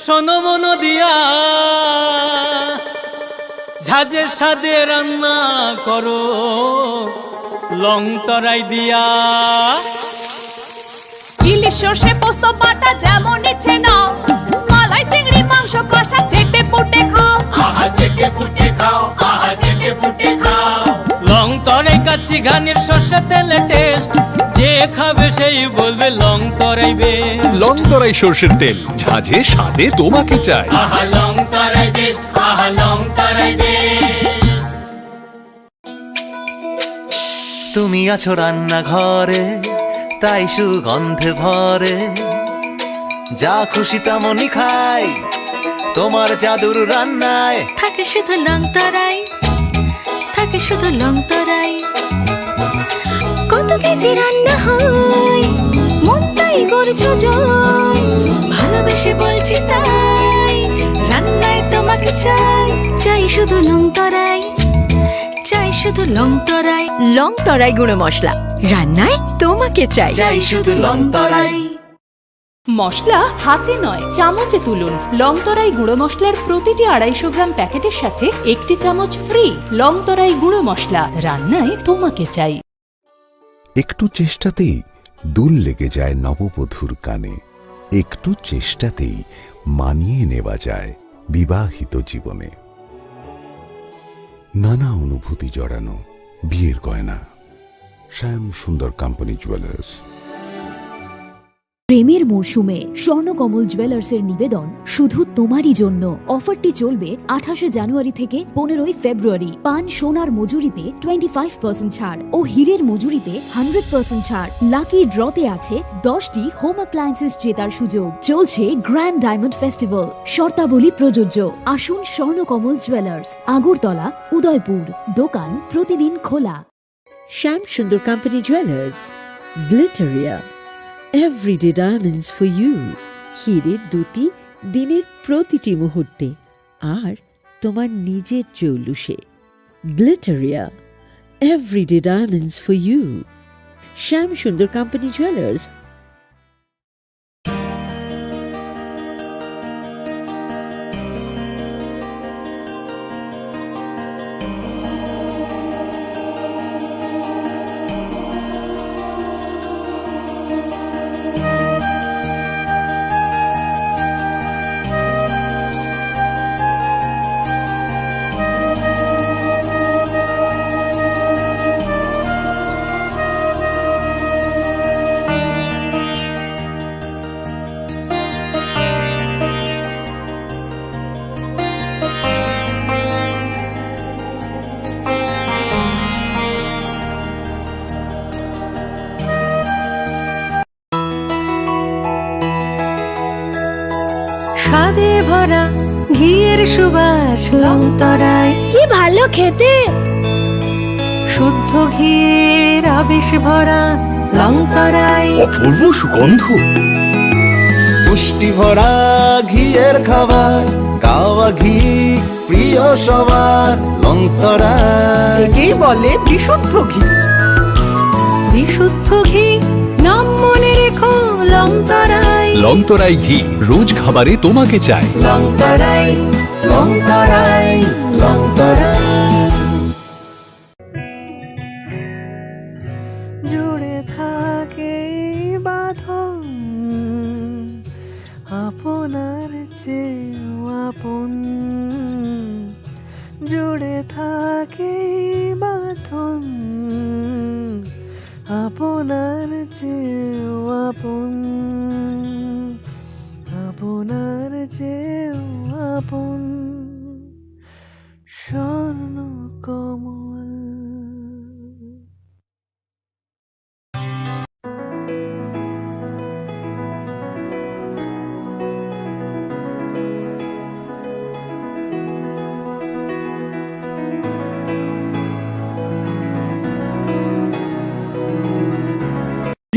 শোনো মন দিয়া ঝাঁঝের সাদে রান্না করো লং তরাই দিয়া। ইলিশ সর্ষে পোস্ত বাটা যেমন ইচ্ছে নাও, মালাই চিংড়ি মাংস কষা চেটে পুটে খাও, আহা চেটে পুটে খাও, আহা চেটে পুটে খাও। লং তরাই কাচ্চি ঘানির সর্ষে তেলে টেস্ট, যে খাবে সেই বলবে লং তরাই বেশ। লং তরাই সর্ষের তেল, ঝাঁঝে স্বাদে তোমাকে চাই। আহা লং তরাই বেশ, আহা লং তরাই বেশ। তুমি আছো রান্নাঘরে তাই সুগন্ধে ভরে, যা খুশি তেমনই খাই তোমার জাদুর রান্নায়। থাকে শুধু লং তরাই, থাকে শুধু লং তরাই। কত কেজি রান্না হয় মন তাই করছো জয়, ভালোবেসে বলছি তাই রান্নায় তোমাকে চাই। চাই শুধু লং তরাই, চাই শুধু লং তরাই। লং তরাই গুঁড়ো মশলা, রান্নায় তোমাকে চাই। চাই শুধু লং তরাই। মশলা হাতে নয় চামচে তুলুন। লং তরাই গুঁড়ো মশলার প্রতিটি 250 গ্রাম প্যাকেটের সাথে 1টি চামচ ফ্রি। লং তরাই গুঁড়ো মশলা, রান্নায় তোমাকে চাই। একটু চেষ্টাতেই দুল লেগে যায় নববধূর কানে, একটু চেষ্টাতেই মানিয়ে নেওয়া যায় বিবাহিত জীবনে। নানা অনুভূতি জড়ানো বিয়ের গয়না। শ্যাম সুন্দর কোম্পানি জুয়েলার্স। প্রেমের মরশুমে স্বর্ণকমল জুয়েলার্সের নিবেদন শুধু তোমারই জন্য। অফারটি চলবে 28 জানুয়ারি থেকে 15 ফেব্রুয়ারি। পান সোনার মজুরিতে 25% ছাড় ও হীরের মজুরিতে 100% ছাড়। লাকি ড্রতে আছে 10টি হোম অ্যাপ্লায়েন্সেস জেতার সুযোগ। চলছে গ্র্যান্ড ডায়মন্ড ফেস্টিভ্যাল, শর্তাবলী প্রযোজ্য। আসুন স্বর্ণকমল জুয়েলার্স, আগরতলা, উদয়পুর। দোকান প্রতিদিন খোলা। শ্যাম Sundar company jewellers, গ্লিটারিয়া। Everyday diamonds for you. হীরের দুটি দিনের প্রতিটি মুহূর্তে আর তোমার নিজের জৌলুসে। Glitteria, everyday diamonds for you. Shyam Sundar company jewellers. স্বাদে ভরা ঘিয়ের সুবাস লং তরাই, কি ভালো খেতে। শুদ্ধ ঘিয়ের আবেশ ভরা লং তরাই। অপূর্ব সুগন্ধ, পুষ্টি ভরা ঘিয়ের খাবার, গাওয়া ঘি প্রিয় সবার। লং তরাই একেই বলে বিশুদ্ধ ঘি। বিশুদ্ধ ঘি নাম মনে রেখো লং তরাই। লং তরাই ঘি রোজ খাবারে তোমাকে চাই। লং তরাই, লং তরাই, লং তরাই। জুড়ে থাকে বাঁধন আপনার চেয়েও আপন, জুড়ে থাকে বাঁধন আপনার চেয়েও আপন, আপনার চেয়েও আপন। স্বর্ণ কমল।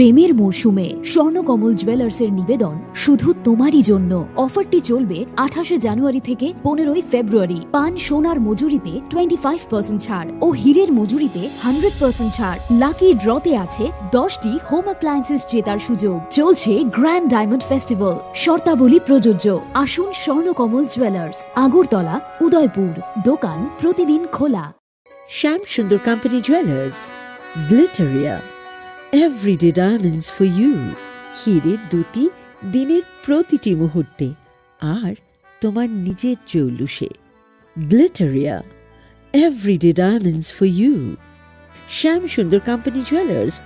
প্রেমের মরশুমে স্বর্ণকমল জুয়েলার্সের নিবেদন শুধু তোমারই জন্য। অফারটি চলবে 28 জানুয়ারি থেকে 15 ফেব্রুয়ারি। পান সোনার মজুরিতে 25% ছাড় ও হীরের মজুরিতে 100% ছাড়। লাকি ড্রতে আছে 10টি হোম অ্যাপ্লায়েন্সেস জেতার সুযোগ। চলছে গ্র্যান্ড ডায়মন্ড ফেস্টিভ্যাল, শর্তাবলী প্রযোজ্য। আসুন স্বর্ণকমল জুয়েলার্স, আগরতলা, উদয়পুর। দোকান প্রতিদিন খোলা। Sham Sundar Company Jewelers, Glitteria, Everyday Diamonds for you. হীরের দুটি দিনের প্রতিটি মুহূর্তে আর তোমার নিজের জৌলুসে। Glitteria, Everyday Diamonds for you. Sham Sundar Company Jewelers.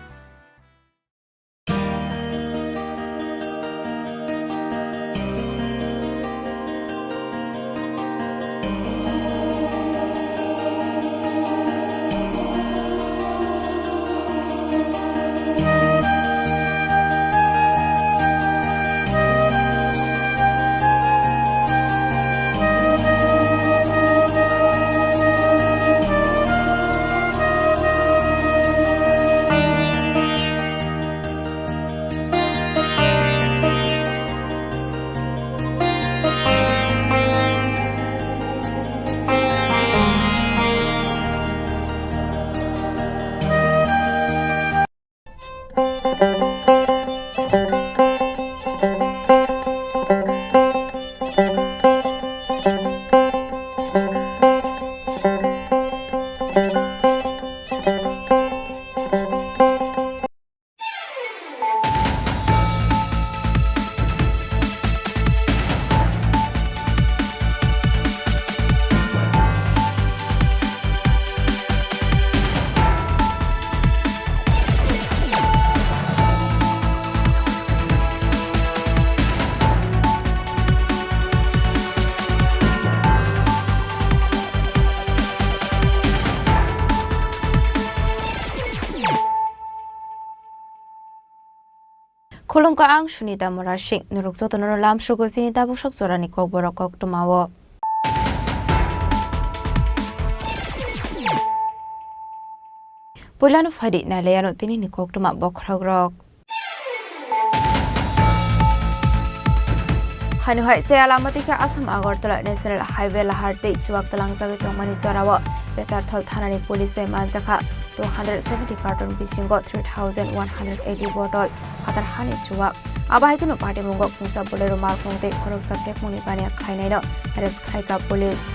Kolomka ang Sunita Morashik, Nuruksoto Nolam Sugo Sinita Bushok Sorani Kokborok to Mawo. Pulano Fadi Naleano Tini Koktuma Bokragrok. Hanuhai se alamatika Assam Agartala National Highway Laharte Chuak Talang Sagito Maniswarawa, Besar Thol Thanani Police by Manzaka, 270 carton Bishingo, 3,180 bottle, Hatar Hani Chuak. Abahikano Party Mungo Kunsa Bolero Markonte, Koroksa Munipania Kainano, Ares Kaika Police.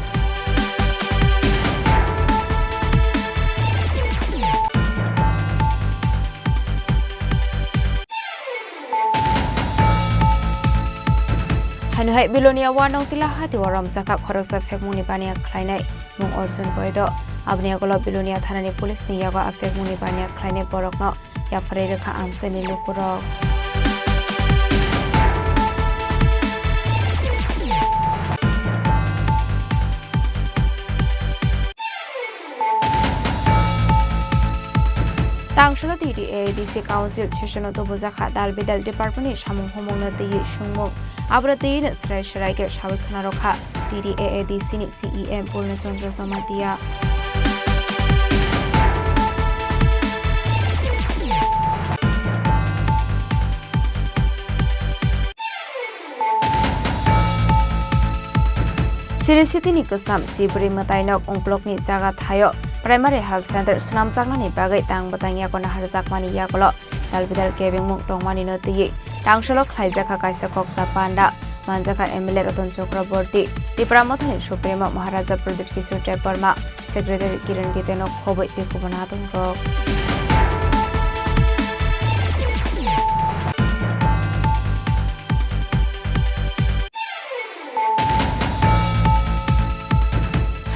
Hanuhai Bilonia Wanong Tilahati Waram Saka Koroksa Munipania Kainai, Mung Orson Boydo, Abnia Golo Bilonia Thanani Police Niyaga Afek Munipania Kainai Borokno, Yafreka Amseni Lukurok. Tangshula TDADC Council Session of Buzaka Dalbidal Department Shamung Homona the Shumung Abratin Sray Sharaika Shavikanaroka TDADC CEM Pulna Chandra Somatia. Sirisiti Nikosam, Sibri Matainok, Unklokni Zaga Tayo, Primary Health Center, Snam Sagnani Bagai Tang Batanya Kona Harzakmani Yakolo, Dalbidal Gaving Munk Dongmani Noti, Tangshalok Haizaka Kaisa Koksa Panda, Manjaka Emile Roton Chokraborti, the Pramothan Suprema Maharaja Project Kisur Teparma, Secretary Kiran Gitenok Hobbit the Kubanaton Rock.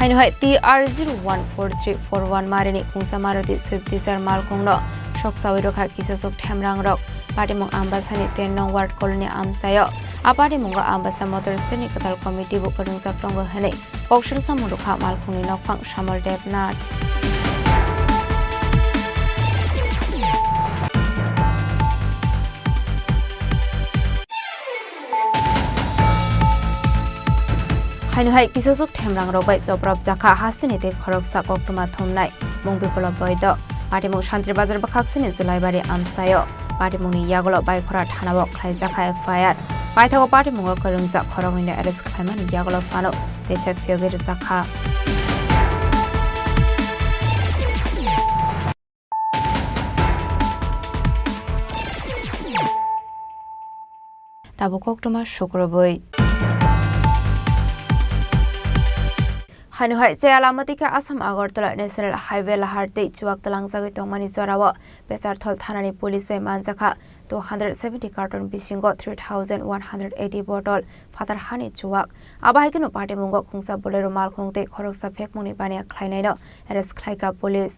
Hanuhai TR014341 Marini Kungsa Maruti Swift Desire Malkongno, Shok Sawiroka Kisasok Temrang Rock, Patimong Ambasani Tenong Ward Colony Amsayo, Apatimunga Ambasa Motor Technical Committee Bukadung Saptongo Hene, Okshul Samuruka Malkuni Nokfang Shamal Debnat. Hanuhai Kisasok Temrang Robai Soprab Zaka Hasinite Koroksa Koktuma Thomnai, Mung Bipolo Boydo, Patimong Shantri Bazar Bakaksini Zulaibari Amsayo, पार्टीमुंनि यागल बाइखरा थानाव खालायजाखा FIR बायथागो पार्टीमुंगो खोरोंजा खरंनिनो arrest खालामनानै यागल फानो देशा फियोगिर जाखा ताबुकक्टमा शुक्रबै हानुहाय जे आलामती के आसाम आगरतला नेशनल हाईवे लाहारते चुवाक तलांगजागै तंगमानि जराव बेसारथल थानानि पुलिस बाय मानजाखा 270 कार्टन बिसिंगो 3180 बटल फातार हानि चुवाक आबाहायकेनो पार्टी मुंगो खुंसा बोलेरो माल खुंते खरकसा फेकमुनि बानिया ख्लायनायनो एरेस्ट ख्लायका पुलिस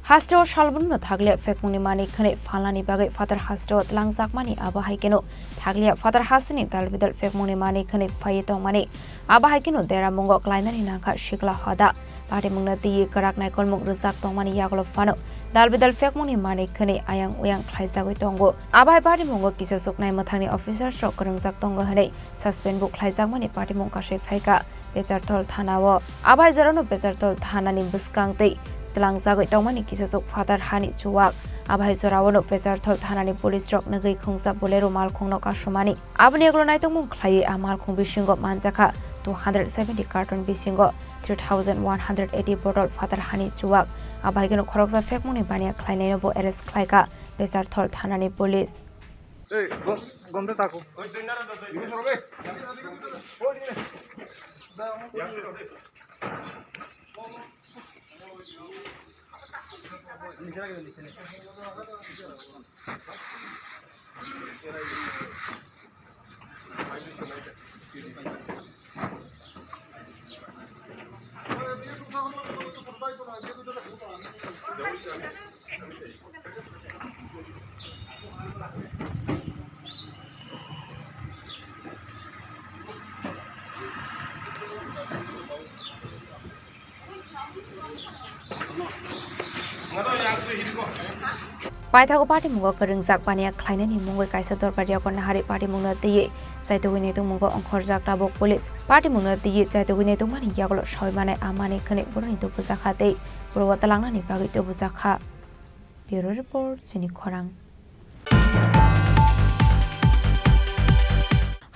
हास्टो शालबुन थागले फेकमुनि मानि खने फालानि बागै फादर हास्टो तलांजाकमानि आबाहायकेनो थागले फादर हासनि दालबिदल फेकमुनि मानि खने फायेतों मानि आबाहायकेनो देरा मुंगो क्लाइनानि नांखा शिकला हदा पार्टी मुंगना तिये कराक नायकल मुग रुजाक तंगमानि यागलो फानो दालबिदल फेकमुनि मानि खने आयां उयां ख्लायजागै तंगो आबाहाय पार्टी मुंगो किसा सुकनाय मथांनि अफिसार स्ट्रक करंजाक तंगो हनै सस्पेंड बुक ख्लायजाकमानि पार्टी मुंग काशे फायका बेजारथल थानाव आबाहाय जरानो बेजारथल थानानि बुसकांतै तलांजागै तंगमानि किसासुक फादार हानि चुवाक आबाहाय जरावनो बेजारथल थानानि पुलिस रक नगै खुंजा बोलेरो मालखुंनो काशुमानि आबनि एग्लो नायतंमुं ख्लायै आ मालखुं बिसिंगो मानजाखा 270 कार्टन बिसिंगो 3180 बटल फादार हानि चुवाक आबाहायगनो खरकजा फेकमुनि बानिया ख्लायनायनो बो एरेस्ट ख्लायका बेजारथल थानानि पुलिस पाइथागो पार्टी मुंगो करंजाक बानिया ख्लायनायनि मुंगै कायसा दरबारिया को नाहारि पार्टी मुंगनो तिये जायतुगैने तो मुंगो अंखरजाक ताबक पुलिस पार्टी मुंगनो तिये जायतुगैने तो मानि यागलो सयमाने आमाने खने बरनि तो बुजाखाते पुरवता लांनानि बागै तो बुजाखा ब्यूरो रिपोर्ट चिनी खरां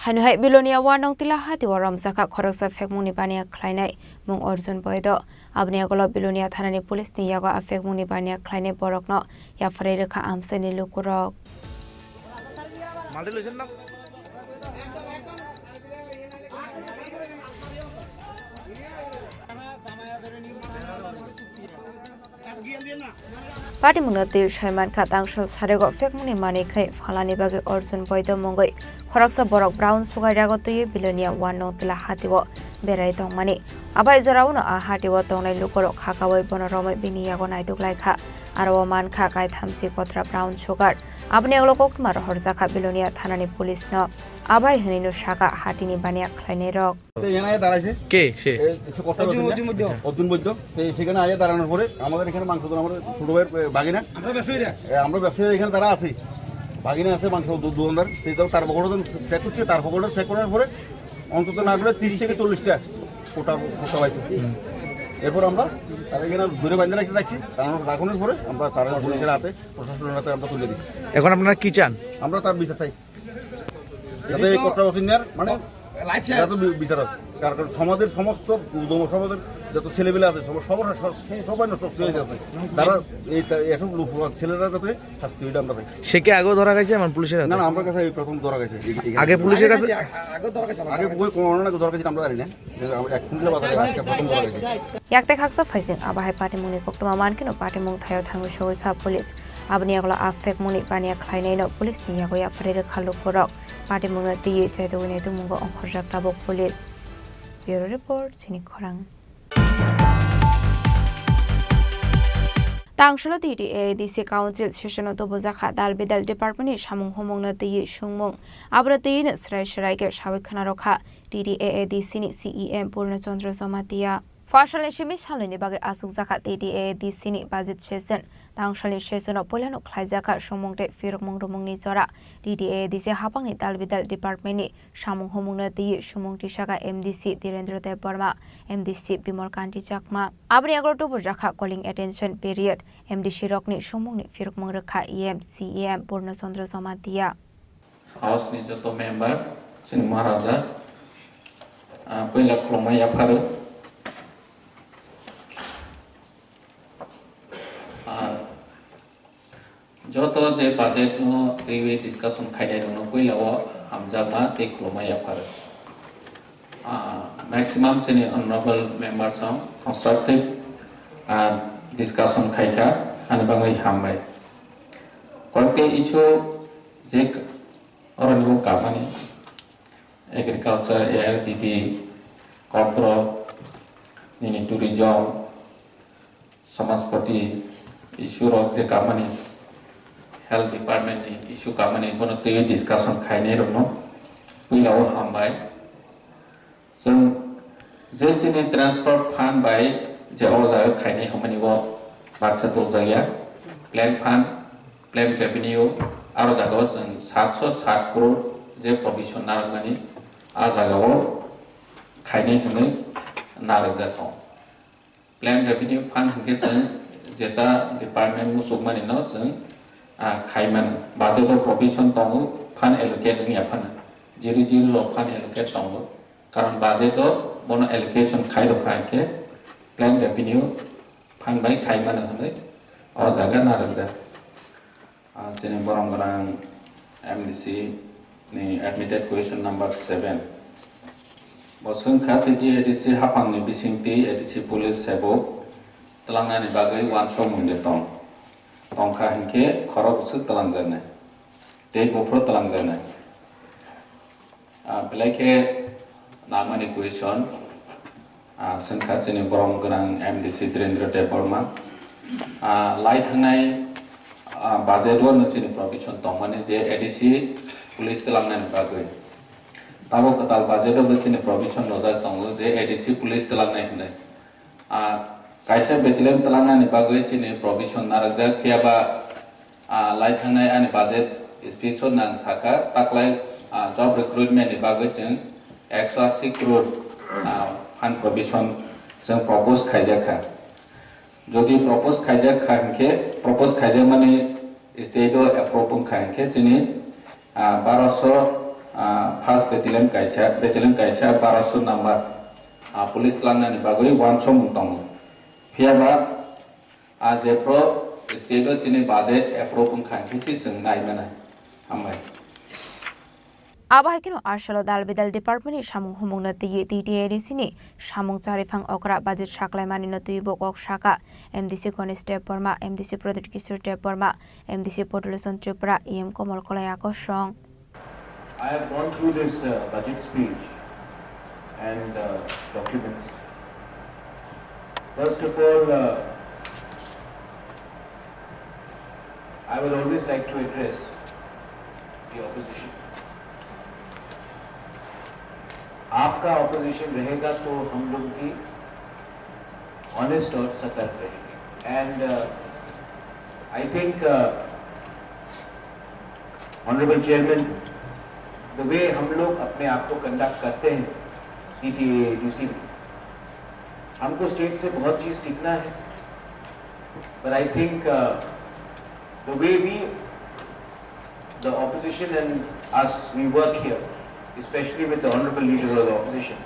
हानुहाय बिलोनिया वानंग तिला हाति वरम जाखा खरकसा फेकमुनि बानिया ख्लायनाय मुं अर्जुन बयदो आबनि आगलो बिलोनिया थानानि पुलिस नि यागो आफेकमुनि बानिया ख्लायनाय बरकनो याफरे रेखा आमसेनि लुकुरक पार्टी मुंगनो तिय सयमान खा तांसल सारेगो फेकमुनि मानि खै फालानि बागै अर्जुन बयदो मुंगै खरकसा बरक ब्राउन सुगायरागो तिय बिलोनिया वानंग तिला हातिवो बेराय तंगमानि आबाय जरावनो आ हातिवो तंगनाय लुकुरक खाकावै बनरमै बिनि यागो नायदुगलायखा आरो मानखा काय थामसि कत्रा ब्राउन सुगार आबनि आगलो कक्टमा रहरजाखा बिलोनिया थानानि पुलिस न आबाय हनिनो शाखा हातिनि बानिया ख्लायनाय रक এখানে দাঁড়াইছে কে সে অর্জুন বৈদ্য সেখানে আগে দাঁড়ানোর পরে আমাদের এখানে মাংস আমাদের ছোট ভাইয়ের বাগিনা আমরা ব্যবসায়ীরা এখানে তারা আছি বাগিনা আছে মাংস দোকানদার তার পকেটে চেক করছে তার পকেটে চেক করার পরে অন্তত না গেলে 30 থেকে 40টা কোটা পাইছে এরপর আমরা তারা এখানে ধরে বাঁধে রাখছি রাখানোর পরে আমরা তারা পুলিশের হাতে প্রশাসনের হাতে আমরা তুলে দিচ্ছি এখন আপনারা কি চান আমরা তার বিচার চাই যাতে এই কোটা অসিনিয়ার মানে যত বিচারক কারণ সমাজের সমস্ত সমাজের যত ছেলেবেলা আছে সবাই নষ্ট হয়ে যাচ্ছে তারা এই এসব ছেলেরা যাতে শাস্তি হইটা আমরা পাই সে কি আগেও ধরা গেছে আমার পুলিশের না না আমার কাছে এই প্রথম ধরা গেছে আগে পুলিশের কাছে আগে কোনো না ধরা গেছে আমরা জানি না এক মিনিটে বাজারে আজকে প্রথম ধরা গেছে yakte khaksa faising abahay party muni koktuma mankino party mung thayo thangu shogoi kha police abni agla afek muni pania khlainai no police ni yago ya frere khalu porok party mung tiye chaidogine tu mungo onkhorjak tabok police bureau report Chini Khorang Tangsholo DDADC Council session to bozakha dal bedal department ni samung homong na tiye shungmung abrati ne srai sharai ke shawik khana rokha DDADC ni CEM Purna Chandra Somatia Farshalin Shimi Shalini Bagi Asuk Zakat TDA Disini Bazit Shesen, Tangshalin Shesuno Polano Klaizaka Shomongte Firmong Romongni Zora, DDA Dise Hapangni Talbidal Departmenti, Shamong Homungna Di Shumong Tishaka MDC Direndra De Burma, MDC Bimol Kanti Jakma, Abri Agro Jaka calling attention period, MDC Rokni Shumongni Firmong Raka CEM Purno Sondro Somatia. House ni joto member Chini Maharaja Pela Kromaya Paru joto je budget no TV discussion khaidai no pela wa hamjama te Kromaya Paru maximum Chini honorable members of constructive discussion khaika anbangai hambai koike issue je Orang Kamani, agriculture, ARDT, Kokborok, Nini tourism, Samaspati, issue of the Kamani, health department issue Kamani, one of the discussion Kaine no, we love Hambai. So, this in a transport fund by Jaoza Kaine Hamani walk, Baksato Zaya, plan fund, plan revenue. Aro dago sen 707 crore je provision narmani a jagao khaine hune narja ko plan revenue fund hingke sen jeta department musukmani no sen khaiman budget provision tongu fund allocate ngi afan 00 lo fund allocate tongu karon budget bono allocation khai do khaike plan revenue fund by khaiman hune a jaga narja Chini Khorang MDC ni admitted question number 7. Bosung khati di ADC hapang ni bisingti ADC police sebo telangna ni bagai wansho munde tong kha hinke khorok usuk telang jane te gopro telang jane belake namani question sungkha Chini Khorang MDC Direndra De Burma light hangai budget one Chini provision tongmane je ADC police telangna ni bagoi tabo katal budget of Chini provision loda tongo je ADC police telangna hine kaisa betlem telangna ni bagoi Chini provision narajak kiaba lai thangnai ani budget special nan saka taklai job recruitment ni bagoi chen 180 crore fund provision jeng propose khaijaka যদি propose খাইজা খানকে propose খাইজা মানে state approve খানকে যিনি 1200 first battalion কাইসা 1200 number police লাংনানি বাগৈ 100 মুতং ফিয়াবা যে pro state যিনি budget approve খানকে Singh নাইমানা হামবাই Abahikino Arshalo Dalbidal Department Shamung Homungna TDADC ni Shamung Charifang Okra Budget Shaklaimani no Tuibok Shaka MDC Koniste Burma MDC Product Kisur Burma MDC Portoluson Tripura EM Komol Kolayako Shong. I have gone through this budget speech and documents. First of all, I would always like to address the opposition. आपका opposition रहेगा तो हम लोग भी honest और सतर्क रहेंगे and I think honourable chairman the way हम लोग अपने आप को कंडक्ट करते हैं CTADC में हमको स्टेट से बहुत चीज सीखना है but I think the way we the opposition and us we work here especially with the honorable leader of the opposition.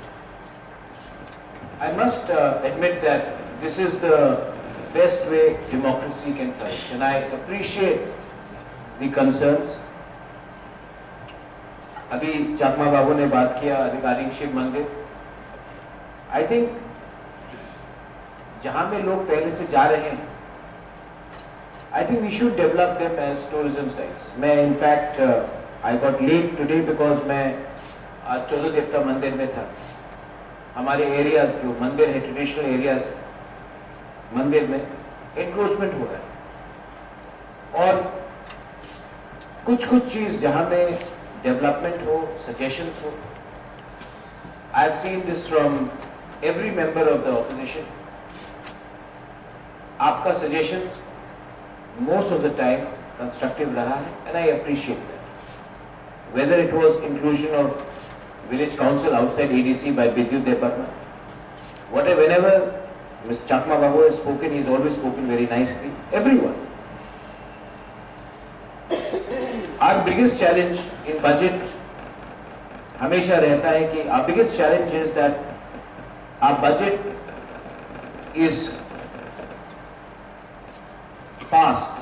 I must admit that this is the best way democracy can flourish, and I appreciate the concerns. अभी चाकमा बाबू ने बात किया अधिकारी शिव मंदिर. I think जहाँ में लोग पहले से जा रहे हैं, I think we should develop them as tourism sites. मैं in fact I got late today because मैं आज चौदह देवता मंदिर में था. हमारे एरिया जो मंदिर है ट्रेडिशनल एरियाज मंदिर में एनक्रोचमेंट हो रहा है और कुछ चीज जहां में डेवलपमेंट हो सजेशंस हो. I have seen this from every member of the opposition. आपका suggestions most of the time constructive रहा है, and I appreciate that. Whether it was inclusion of village council outside ADC by Bidyut Department, whenever Mr. Chakma Babu has spoken, he's always spoken very nicely. Everyone. Our biggest challenge in budget हमेशा रहता है कि our biggest challenge is that our budget is passed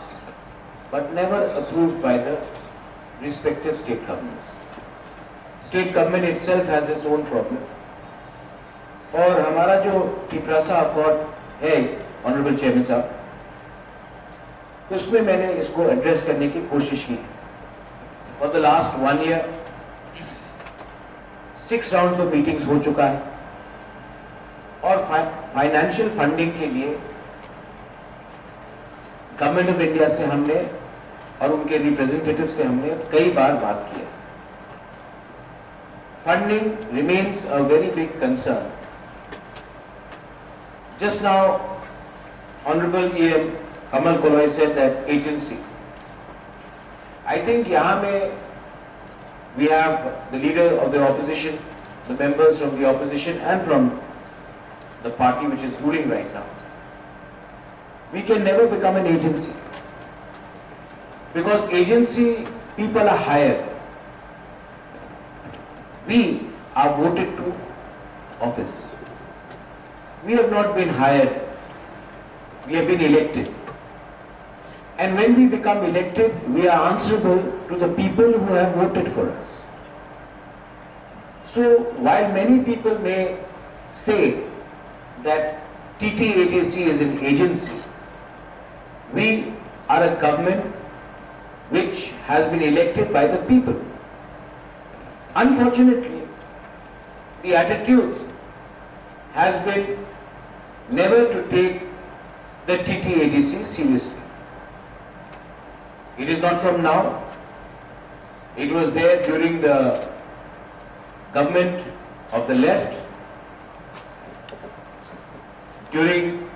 but never approved by the respective state governments. State government itself has its own problem. और हमारा जो Tiprasa accord है honourable chairman साहब, उसमें मैंने इसको एड्रेस करने की कोशिश की. For the last 1 year 6 rounds of meetings हो चुका है और फाइनेंशियल फंडिंग के लिए गवर्नमेंट ऑफ इंडिया से हमने और उनके रिप्रेजेंटेटिव से हमने कई बार बात किया. Funding remains a very big concern. Just now, Honorable EM Kamal Koloi said that agency. I think यहाँ में we have the leader of the opposition, the members from the opposition and from the party which is ruling right now. We can never become an agency because agency people are hired. We are voted to office. We have not been hired, we have been elected. And when we become elected, we are answerable to the people who have voted for us. So, while many people may say that TTADC is an agency, we are a government which has been elected by the people. Unfortunately, the attitude has been never to take the TTADC seriously. It is not from now. It was there during the government of the left, during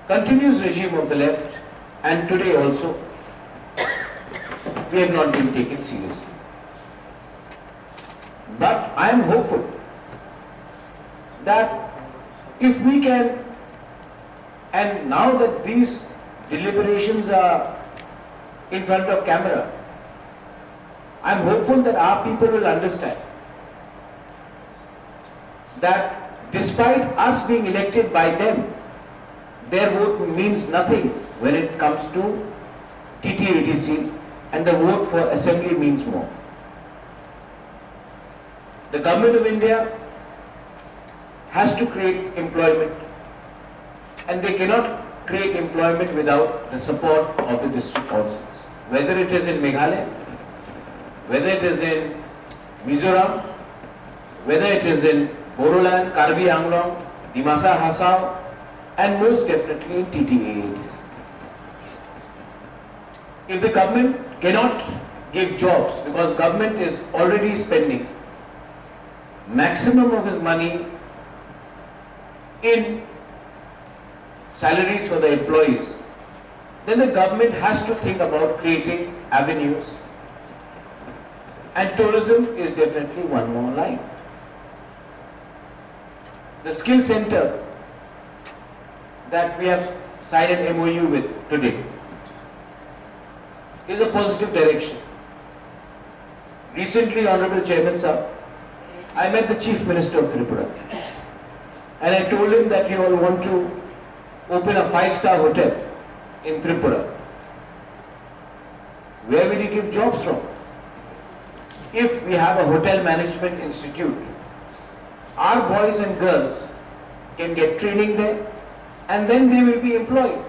continuous regime of the left, and today also. We have not been taken seriously. But I am hopeful that if we can, and now that these deliberations are in front of camera, I am hopeful that our people will understand that despite us being elected by them, their vote means nothing when it comes to TTADC, and the vote for assembly means more. The government of India has to create employment, and they cannot create employment without the support of the district councils. Whether it is in Meghalaya, whether it is in Mizoram, whether it is in Bodoland, Karbi Anglong, Dimasa Hasao, and most definitely in TTADC. If the government cannot give jobs, because government is already spending maximum of his money in salaries for the employees, then the government has to think about creating avenues, and tourism is definitely one more line. The skill center that we have signed an MOU with today is a positive direction. Recently, Honorable Chairman Sir, I met the Chief Minister of Tripura and I told him that you all want to open a 5-star hotel in Tripura. Where will you give jobs from? If we have a hotel management institute, our boys and girls can get training there and then they will be employed.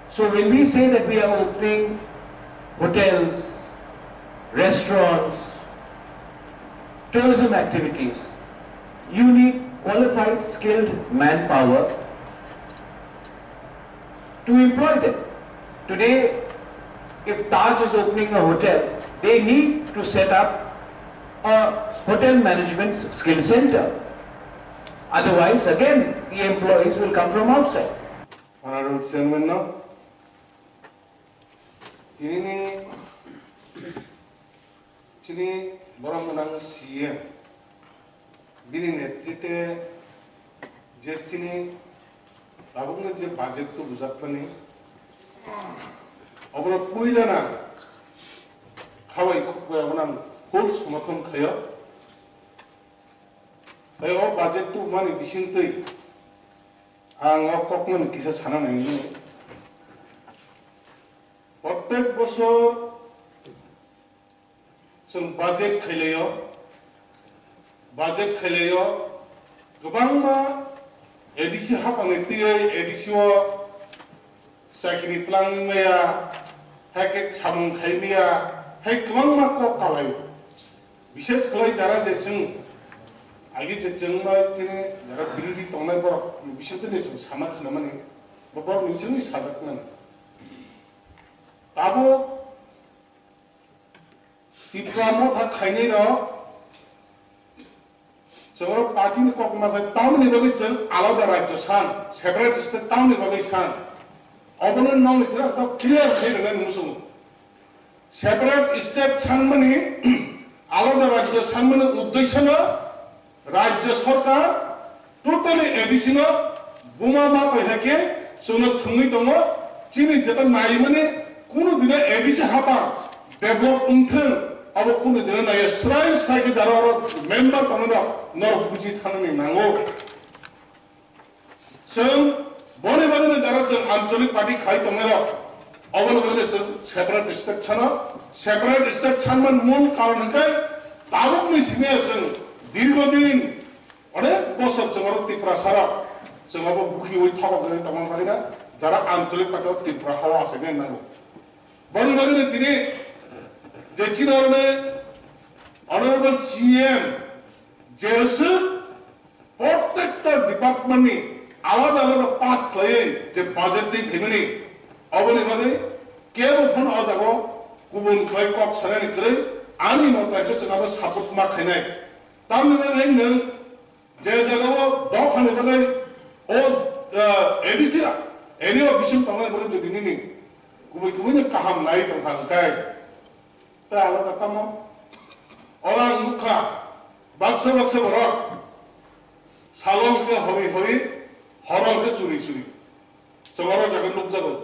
So when we say that we are opening hotels, restaurants, tourism activities, you need qualified, skilled manpower to employ them. Today, if Taj is opening a hotel, they need to set up a hotel management skill center. Otherwise, again, the employees will come from outside. Honorable Chairman, now, ini Chini Khorang CM, bini netrite, je Chini, abang je budget tu besar pani, abang puila na, kawai kukuya abang whole sumatong kaya, tayo budget tu mani bisintay, ang kokman kisa sana na ini. प्रत्येक बছর जों budget खायलायो गोबां मा ADC हाबांनियै एडिसिओ साखिनि त्लांमाया हाके सामुं खायमिया हाय गोबां मा कक खालायो बिशेष खालाय जारा जे जों आगे जे जों मा जों जारा बिरोदि तंनाय बर बिसोरनि जों सामा खालामनानै बर मिथिंनि सादाकनानै ताबो तिप्रामो था खाइने र जोंरो पार्टीनि ककमा जाय टाउननि बागै जों आलादा राज्य सान सेपारेट स्टेट टाउननि बागै सान अबनो नामनि थरा ता क्लियर खाइरनाय मुसुं सेपारेट स्टेट सानमानि आलादा राज्य सानमानि उद्देश्यनो राज्य सरकार टोटली एडिसिनो बुमा मा कहिके जोंनो थुङै दङ चिनि जेता नायमानि कुनु दिने एडिसि हापा डेभलप उन्थों अब कुनु दिने नाय स्राय साइके दारो मेम्बर तमनो नर बुजि थाननि नांगौ जों बने बने दारा जों आंचलिक पार्टी खाइ तमनो अबनो बने जों सेपारेट स्टेट छानमान मूल कारण है ताबुक नि सिने जों दीर्घदिन अनेक बছর जों त्रिपुरा सारा जों अब बुखि ओइ थाबक तमन बायना जारा आंचलिक पार्टी त्रिपुरा हावा आसेने नांगौ बन बने दिने जेचिनरने ऑनरेबल सीएम जैसे प्रत्येक डिपार्टमेंट नि आलादा आलादा पार्ट खाय जे बजेट दि फेमिनि अबनि बने केबो फन अजागो गुबुन खाय कक सानानि कै आनि मतायखौ जोंहाबो सापर्ट मा खायनाय तामनि नों जे जागाव दखानि थाखाय ओ एडिसि एनिओ बिसिम थांनाय बने दिनि गुबैखौनो गाहाम नाय दंखांखाय दा आलादा कामो अरां मुखा बाक्सा बरक सालंखौ हरि हरंखौ चुरि जोंहारो जागोन लोक जागोन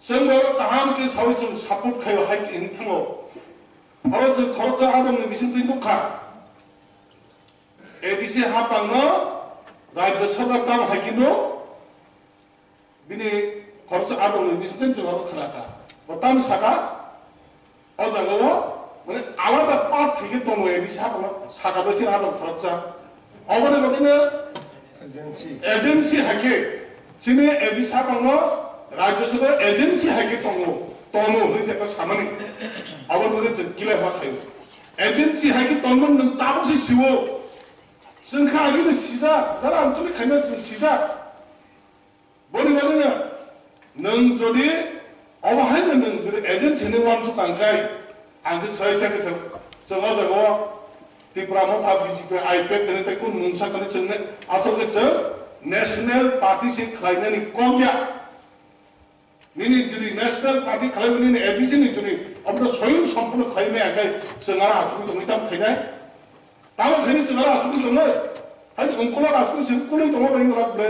जोंहारो गाहाम के सावै जों सापर्ट खायो हाय इंथाङो आरो जों खरच आदमनि बिसिम मुखा एडिसि हापांनो राज्य सरकार दाम हायकिनो बिनि खरच आदमनि बिसिम जोंहारो खोनाका बताम साका अजागो माने आलादा पार्ट থেকে दङ एडिसि हापांनो साकाबोसि आदम खरचा अबने बदिनो एजेंसी हाके जिने एडिसि हापांनो राज्य सरकार एजेंसी हाके तङो होय जाका सामानि अबने जों किला मा खायो एजेंसी हाके तङो नों ताबोसि सिवो जोंखा आगिनो सिजा जारा आंतुनि खायनो जों सिजा बनि बदिनो नों जदि अबाहायनो नों जदि एजेंसीनि वानसु कांखाय आंखौ सहायसाखौ जों जागो त्रिपुरा मथा बिजिपि आईपेड देने कुन मुंसाखौ जोंने आसलके जों नेशनल पार्टी से खायनानि कमया निनि जुदि नेशनल पार्टी खायबनि एडिसि नि जुदि अब स्वयं संपूर्ण खायमे आखाय जोंहा आसुनि दङ इताम खायनाय ताम खायनि जोंहा आसुनि दङ हाय अंकला आसुनि जों कुनै दङ बेंगलाबले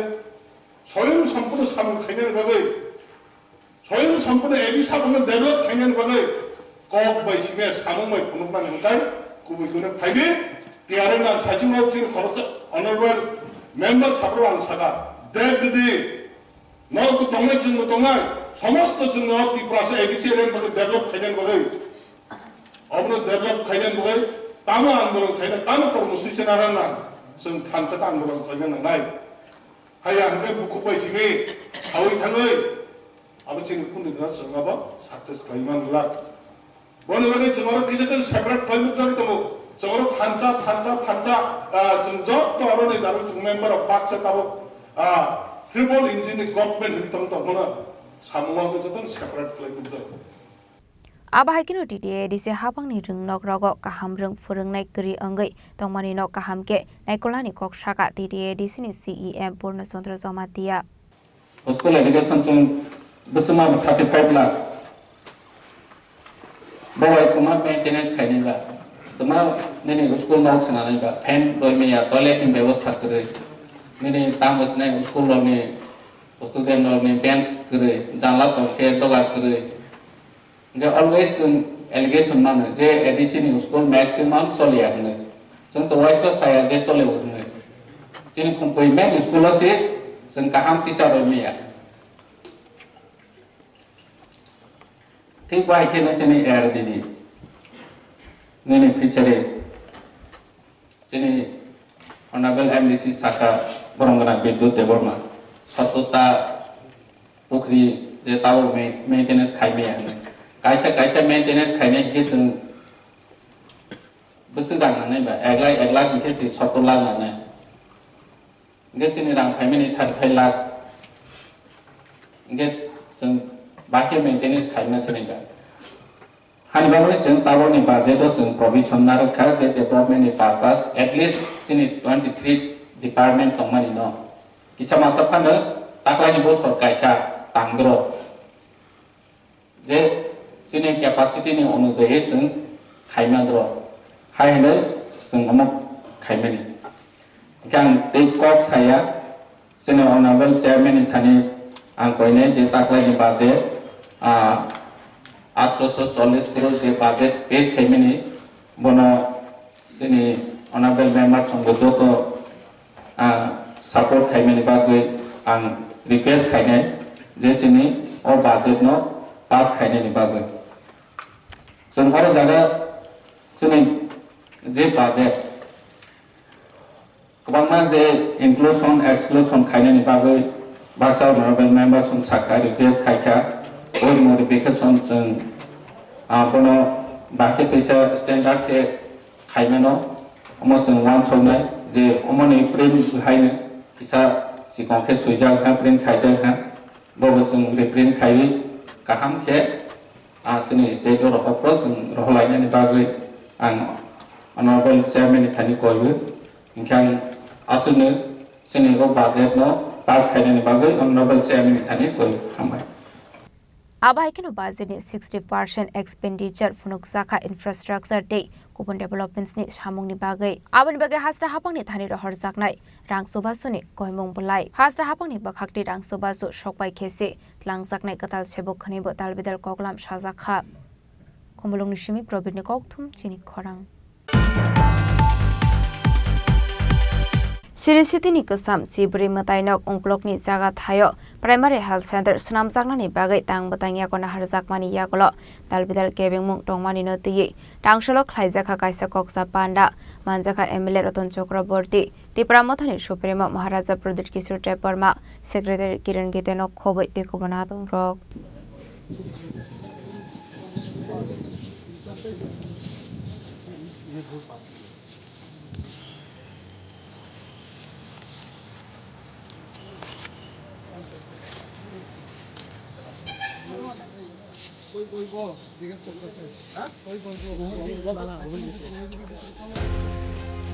स्वयं संपूर्ण साम खायनानि बागै स्वयं संपूर्ण एडिसि साबनो डेभलप खायनानि बागै कक बायसिने साममै फुनुमान होनखाय गुबैखौनो फायदे टिआरएन आं साजिमाव जों खरच अनरेबल मेम्बर साब्र आं सागा देबदि नरकु दंनाय जों दंनाय समस्त जों त्रिपुरासे एडिसिएल बागै डेभलप खायनानि बागै अबनो डेभलप खायनानि बागै ताम आन्दोलन खायना ताम कर्मसुचि नाराना जों थान्था आन्दोलन खायना नाय हाय आंखौ बुखु बायसिने सावै थाङै अब जों कुनदिना जोंहाबो साक्सेस खायमान ला बने बने जोंहारो गेजेर सेपारेट फाइल दङ जोंहारो थान्चा जों जब तो आरो नै दाबो जों member of Baksa Tabo triple engine government नि तंग तंगना सामुवा जों सेपारेट खालाय दङ Abahakino TTA di sehabang ni rung nok rogo kaham rung furung naik geri anggai tongmani nok kaham ke naikolani kok shaka TTA di sini CEM Purna Sondra Zomatia. School education tuh bersama 35 lakh. Bawa kuma maintenance kayaknya enggak. Cuma ini school nok sengaja enggak. Pen doi ya toilet yang व्यवस्था करे. Ini tamu senai school ini student ini bench करे. Jangan तो ke dolar करे. They always allegation mana, je addition school maximum soleh aja. Contoh wajib saya je soleh aja. Jadi komplement school sih, sengkaham teacher ini ya. Tiap hari kita jadi air ini, ini feature. Jadi honorable MDC saka berangkat bidut deborma. Satu ta pukri je tahu maintenance kaya ni. Kaca maintenance kayaknya gitu besar kan nih, eglai gitu sih satu lah nih. Gitu nih orang family 35 lakh. Gitu baki maintenance kayaknya sering kan. Hani baru jeng tahu nih budget itu jeng provisional kerja development purpose at least sini 23 department tongman ini. Kisah masa kan tak lagi bos kaca tanggro. Jadi sini capacity ni onu jadi seng kaiman dro, kaiman seng amak kaiman ni. Kan tekok saya sini honorable chairman ni thani angkoi ni jetak lagi budget 840 crore je budget base kaiman ni, bono sini honorable member sanggup tu support kaiman ni bagai ang request kaiman, je sini or budget no pass kaiman ni bagai. Sementara jaga sini je budget, kebanyakan je inclusion exclusion kayaknya ni bagai bahasa honorable member sung sakai request kaya, or modification sung apa bahasa pesa standard ke kayaknya no, sung one sonai je ni print kayaknya bisa si konkret sujal kan print kaya kan, bawa sung reprint kaya kaham ke sini state or approach roh lainnya ni bagai ang honorable chairman ni thani koyu ingkang asune sini ko budget no pass kayaknya ni bagai honorable chairman ni thani koyu hamai. Abahakino budget ni 60% expenditure funuk saka infrastructure day kupon developments ni samung ni bagai. Aban bagai hasta hapang ni thani rohor zaknai rang sobasu ni koimong bulai. Hasta hapang ni bakhakti rang sobasu shokpai kese tlang zaknai katal sebok khani botal bidal koklam shazakha. Komulong ni shimi probit ni kokthum Chini Khorang. Sirisiti ni kesam Cibri matainok ungklok ni jaga thayo primary health center senam jakna ni bagai tang batangya kona harjak mani yakolo dalbidal kebeng mung tongmani no tiyi tangsolo khlaijaka kaisa koksa panda manjaka MLA Ratan Chakraborty Tripura mothani supremo Maharaja Pradit Kishore Tripura secretary Kiran Gitenok khoboi te kobanatung rok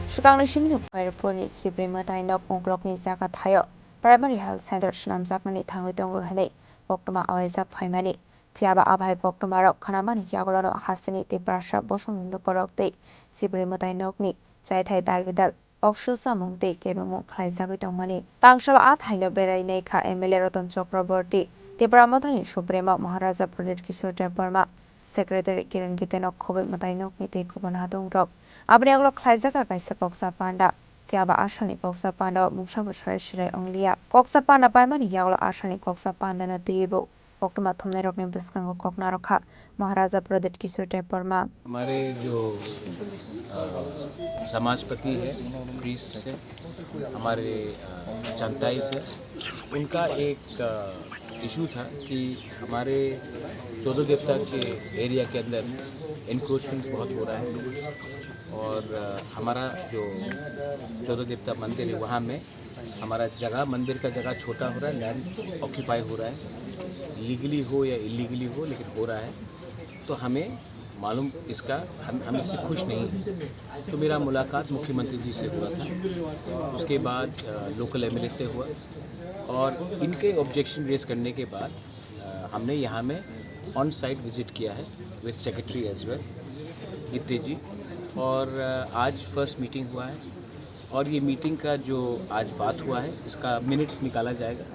Sukang Shimino Airport Cibri matainok ungklok ni jaga thayo primary health center senam jakna ni thangoi tongo hane poktoma awaijak phaimani phiaba abhai poktoma rok khanamani yagolano hasini te prasha bosong porok te Cibri matainok ni chaithai dalbidal Optional samung te kebeng khlaijagoi tongmani tangsalo athaino berai nei kha MLA Ratan Chakraborty Tripura mothani supremo Maharaja Pradit Kishore Tripura secretary Kiran Gitenok khoboi matainok ni te kobanatung rok abni aglo khlaijaka kaisa koksa panda phiaba asani koksa panda mungsa bosrai shirai onglia koksa panda paimani yaglo asani koksa panda na tebo poktoma thomnai rok ni biskango kokna rokha Maharaja Pradit Kishore Tripura हमारे जो समाजपति है priest है हमारे चंताई से उनका एक issue था कि हमारे 14 देवता के एरिया के अंदर इंक्रोचमेंट बहुत हो रहा है और हमारा जो 14 देवता मंदिर है वहाँ में हमारा जगह मंदिर का जगह छोटा हो रहा है लैंड ऑक्यूपाई हो रहा है लीगली हो या इलीगली हो लेकिन हो रहा है तो हमें मालूम इसका हम इससे खुश नहीं हैं। तो मेरा मुलाकात मुख्यमंत्री जी से हुआ था, उसके बाद लोकल एमएलए से हुआ और इनके ऑब्जेक्शन रेज करने के बाद हमने यहाँ में ऑन साइट विज़िट किया है with secretary as well Gitte ji, और आज फर्स्ट मीटिंग हुआ है और ये मीटिंग का जो आज बात हुआ है इसका मिनट्स निकाला जाएगा।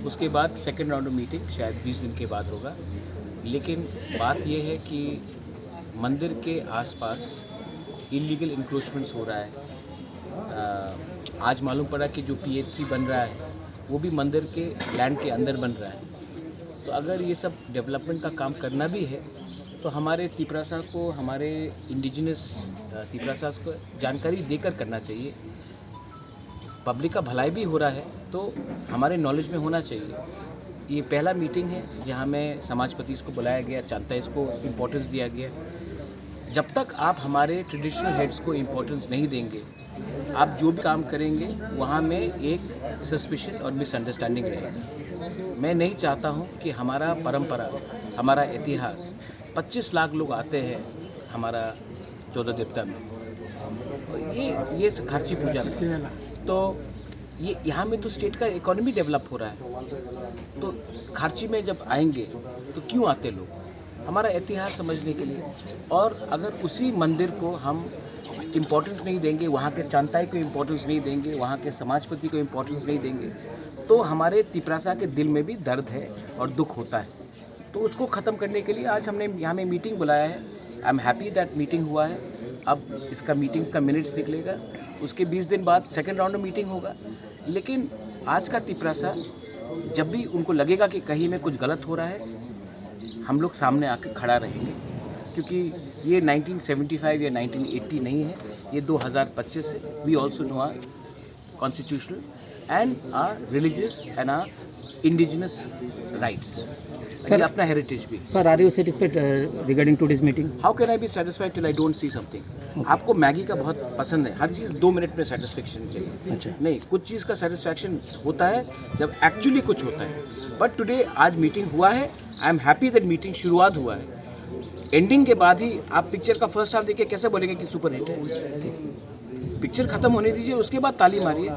उसके बाद सेकेंड राउंड मीटिंग शायद 20 दिन के बाद होगा। लेकिन बात ये है कि मंदिर के आसपास इलीगल इंक्रोचमेंट्स हो रहा है। आज मालूम पड़ा कि जो पीएचसी बन रहा है वो भी मंदिर के लैंड के अंदर बन रहा है। तो अगर ये सब डेवलपमेंट का काम करना भी है तो हमारे तिपरासा को, हमारे इंडिजिनस तिपरासा को जानकारी देकर करना चाहिए। पब्लिक का भलाई भी हो रहा है तो हमारे नॉलेज में होना चाहिए। ये पहला मीटिंग है जहाँ में समाजपति को बुलाया गया, चांताइज को इम्पोर्टेंस दिया गया। जब तक आप हमारे ट्रेडिशनल हेड्स को इम्पोर्टेंस नहीं देंगे, आप जो भी काम करेंगे वहाँ में एक सस्पिशन और मिसअंडरस्टैंडिंग रहेगा। मैं नहीं चाहता हूँ कि हमारा परंपरा, हमारा इतिहास, 25 लाख लोग आते हैं हमारा 14 देवता में, ये खर्ची पूजा में, तो ये यहाँ में तो स्टेट का इकोनॉमी डेवलप हो रहा है। तो खर्ची में जब आएंगे तो क्यों आते लोग? हमारा इतिहास समझने के लिए। और अगर उसी मंदिर को हम इम्पोर्टेंस नहीं देंगे, वहाँ के चांताई को इम्पोर्टेंस नहीं देंगे, वहाँ के समाजपति को इम्पोर्टेंस नहीं देंगे, तो हमारे तिपरासा के दिल में भी दर्द है और दुख होता है। तो उसको ख़त्म करने के लिए आज हमने यहाँ में मीटिंग बुलाया है। I am happy that meeting हुआ है। अब इसका मीटिंग का मिनट्स निकलेगा, उसके 20 दिन बाद सेकेंड राउंड में मीटिंग होगा। लेकिन आज का तिपरासा जब भी उनको लगेगा कि कहीं में कुछ गलत हो रहा है, हम लोग सामने आकर खड़ा रहेंगे, क्योंकि ये 1975 या 1980 नहीं है, ये 2025 है। We also know our constitutional and our religious and our indigenous rights, sir अपना हेरिटेज भी। Sir, are you satisfied regarding today's meeting? How can I be satisfied till I don't see something? आपको Maggi का बहुत पसंद है, हर चीज़ 2 minute में satisfaction चाहिए। अच्छा। नहीं, कुछ चीज़ का सेटिस्फैक्शन होता है जब एक्चुअली कुछ होता है। बट टुडे आज मीटिंग हुआ है, I am happy that meeting शुरुआत हुआ है। एंडिंग के बाद ही आप पिक्चर का फर्स्ट हाफ देखिए, कैसे बोलेंगे कि सुपर हिट है? पिक्चर खत्म होने दीजिए, उसके बाद ताली मारिए।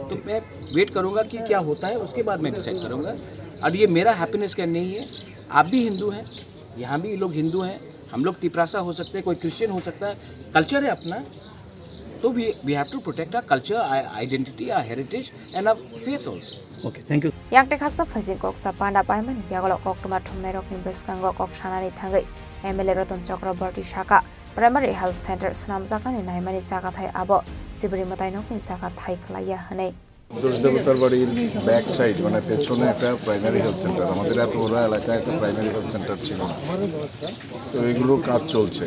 तो मैं वेट करूंगा कि क्या होता है, उसके बाद मैं डिसाइड करूंगा। और ये मेरा हैप्पीनेस का नहीं है। आप भी हिंदू हैं, यहाँ भी लोग हिंदू हैं, हम लोग तिपरासा हो सकते हैं, कोई क्रिश्चियन हो सकता है, कल्चर है अपना। तो we have to protect our culture, our identity, our heritage and our faith also. Okay, thank you. yang tekaksa phasing kok sa panda paiman yagolo kok tuma thumnai rokni beskango kok sanani thangai MLA Roton Chakraborty Shaka Primary Health Center snamjaknani naimani jaga thai abo sibri matai nokni jaga thai khlaiya hanei দেবতার বাড়ির back side মানে পেছনে একটা primary health centre, আমাদের এত বড় এলাকায় একটা প্রাইমারি হেলথ সেন্টার ছিল না। তো এগুলো কাজ চলছে।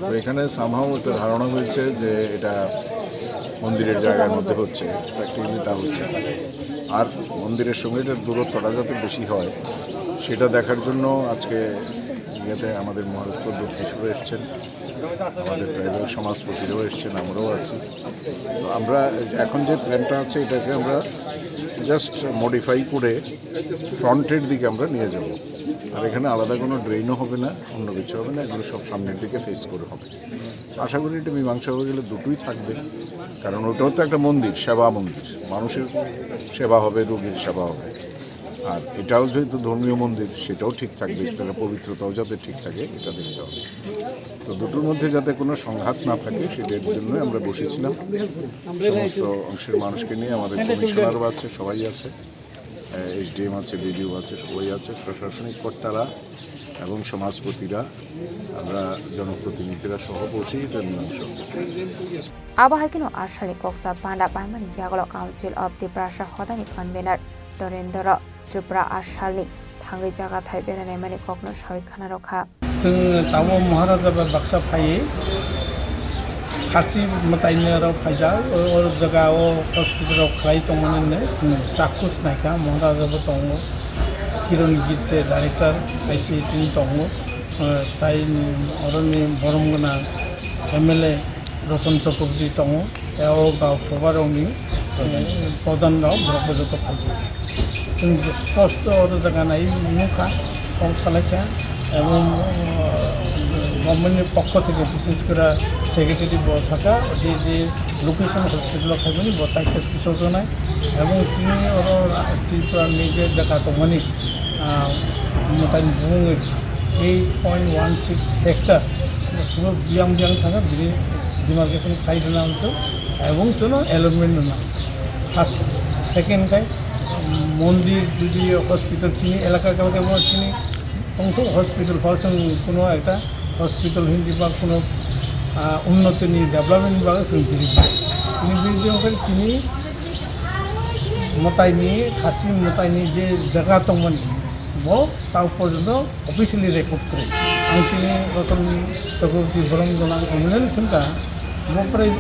তো এখানে সামহাও একটা ধারণা হয়েছে যে এটা মন্দিরের জায়গার মধ্যে হচ্ছে, প্র্যাকটিক্যালি তা হচ্ছে। আর মন্দিরের সঙ্গে এটার দূরত্বটা যাতে বেশি হয় সেটা দেখার জন্য আজকে ইয়েতে আমাদের মহারাষ্ট্র দক্ষিণেশ্বরে এসছেন, আমাদের ট্রাইবাল সমাজপতিরাও এসছেন, আমরাও আছি। তো আমরা এখন যে প্ল্যানটা আছে এটাকে আমরা জাস্ট মডিফাই করে ফ্রন্টের দিকে আমরা নিয়ে যাব। আর এখানে আলাদা কোনো ড্রেনও হবে না, অন্য কিছু হবে না, এগুলো সব সামনের দিকে ফেস করে হবে। আশা করি এটা মীমাংসা হয়ে গেলে দুটোই থাকবে, কারণ ওটাও তো একটা মন্দির, সেবা মন্দির, মানুষের সেবা হবে, রোগীর সেবা হবে। আর এটাও যেহেতু ধর্মীয় মন্দির, সেটাও ঠিক থাকবে, সেটার পবিত্রতাও যাতে ঠিক থাকে এটা দেখতে হবে। তো দুটোর মধ্যে যাতে কোনো সংঘাত না থাকে সেটার জন্য আমরা বসেছিলাম। সমস্ত অংশের মানুষকে নিয়ে আমাদের কমিশনারও আছে, সবাই আছে, SDM আছে, BDO আছে, সবাই আছে, প্রশাসনিক কর্তারা এবং সমাজপতিরা, আমরা জনপ্রতিনিধিরা সহ বসেই এটা মীমাংসা। Abahakino Ashali Koksa Panda Paiman Yagolo Council of Tiprasa Hodani Convener Dorendoro Tripura Ashali Tangi Jaga Taibera Nemani Kokno Shawi Kanaroka. Tawo Maharaja Baksa Pai Harsi Matainero Paja or Jagao Hospital of Klaitomane Chakus Naka Maharaja Tongo Kiron Gite Director ICT Tongo Tain Oroni Boromgana MLA Roton Chakraborty Tongo Eo Gao Sobaroni Podan Rao Brokojoto Pagi Sing Sposto or Jaganai Muka Kong Salaka এবং গভর্নমেন্টের পক্ষ থেকে বিশেষ করে secretary বসাকা যে location hospital থাকবেন বতাইছে বিসর্জনায় এবং তিনি ত্রিপুরা নিজের জায়গা তো মানে মতাই বুঙে 8.16 হেক্টর সব বিয়াম থাকা ডিমার্কেশন খাই হতো এবং জন্য অ্যালটমেন্ট না ফার্স্ট সেকেন্ড খাই মন্দির যদি হসপিটাল চিনি এলাকা কাউকে চিনি অংশ হসপিটাল ফালসং কোনো একটা হসপিটাল হিন্দি বা কোনো উন্নতি নিয়ে ডেভেলপমেন্ট বা তিনি বিরুদ্ধে চিনি মতাই নিয়ে খাসি মতাই নিয়ে যে জায়গা দंमोन তাও পর্যন্ত অফিসিয়ালি রেকর্ড করে আমি তিনি রতন চক্রবর্তী বরং গোনাং এমএলএ চিন্তা প্রায়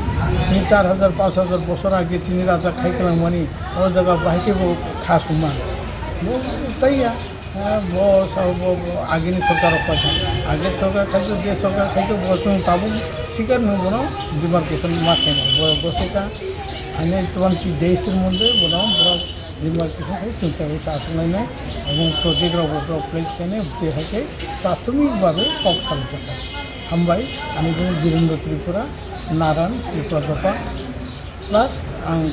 4,000-5,000 বছর আগে চিনি রাজা খাইখালামানি ও জায়গা বাহিকে খাসুমা চাইয়া আগেনি সরকার আগের সরকার খাইতো যে সরকার খাইতো বছর তাবো শিকার নেব না ডিমার্কেশন মাঠে না বসেটা আইনে 20 ডেজের মধ্যে বনাম ডিমার্কেশন খাই চিন্তা হয়েছে আসলে না এবং প্রজেক্ট প্লেস কেনে দেহাকে প্রাথমিকভাবে কক্সাল জায়গা হামবাই আমি বীরেন্দ্র ত্রিপুরা नारायण त्रिपुरा गपा plus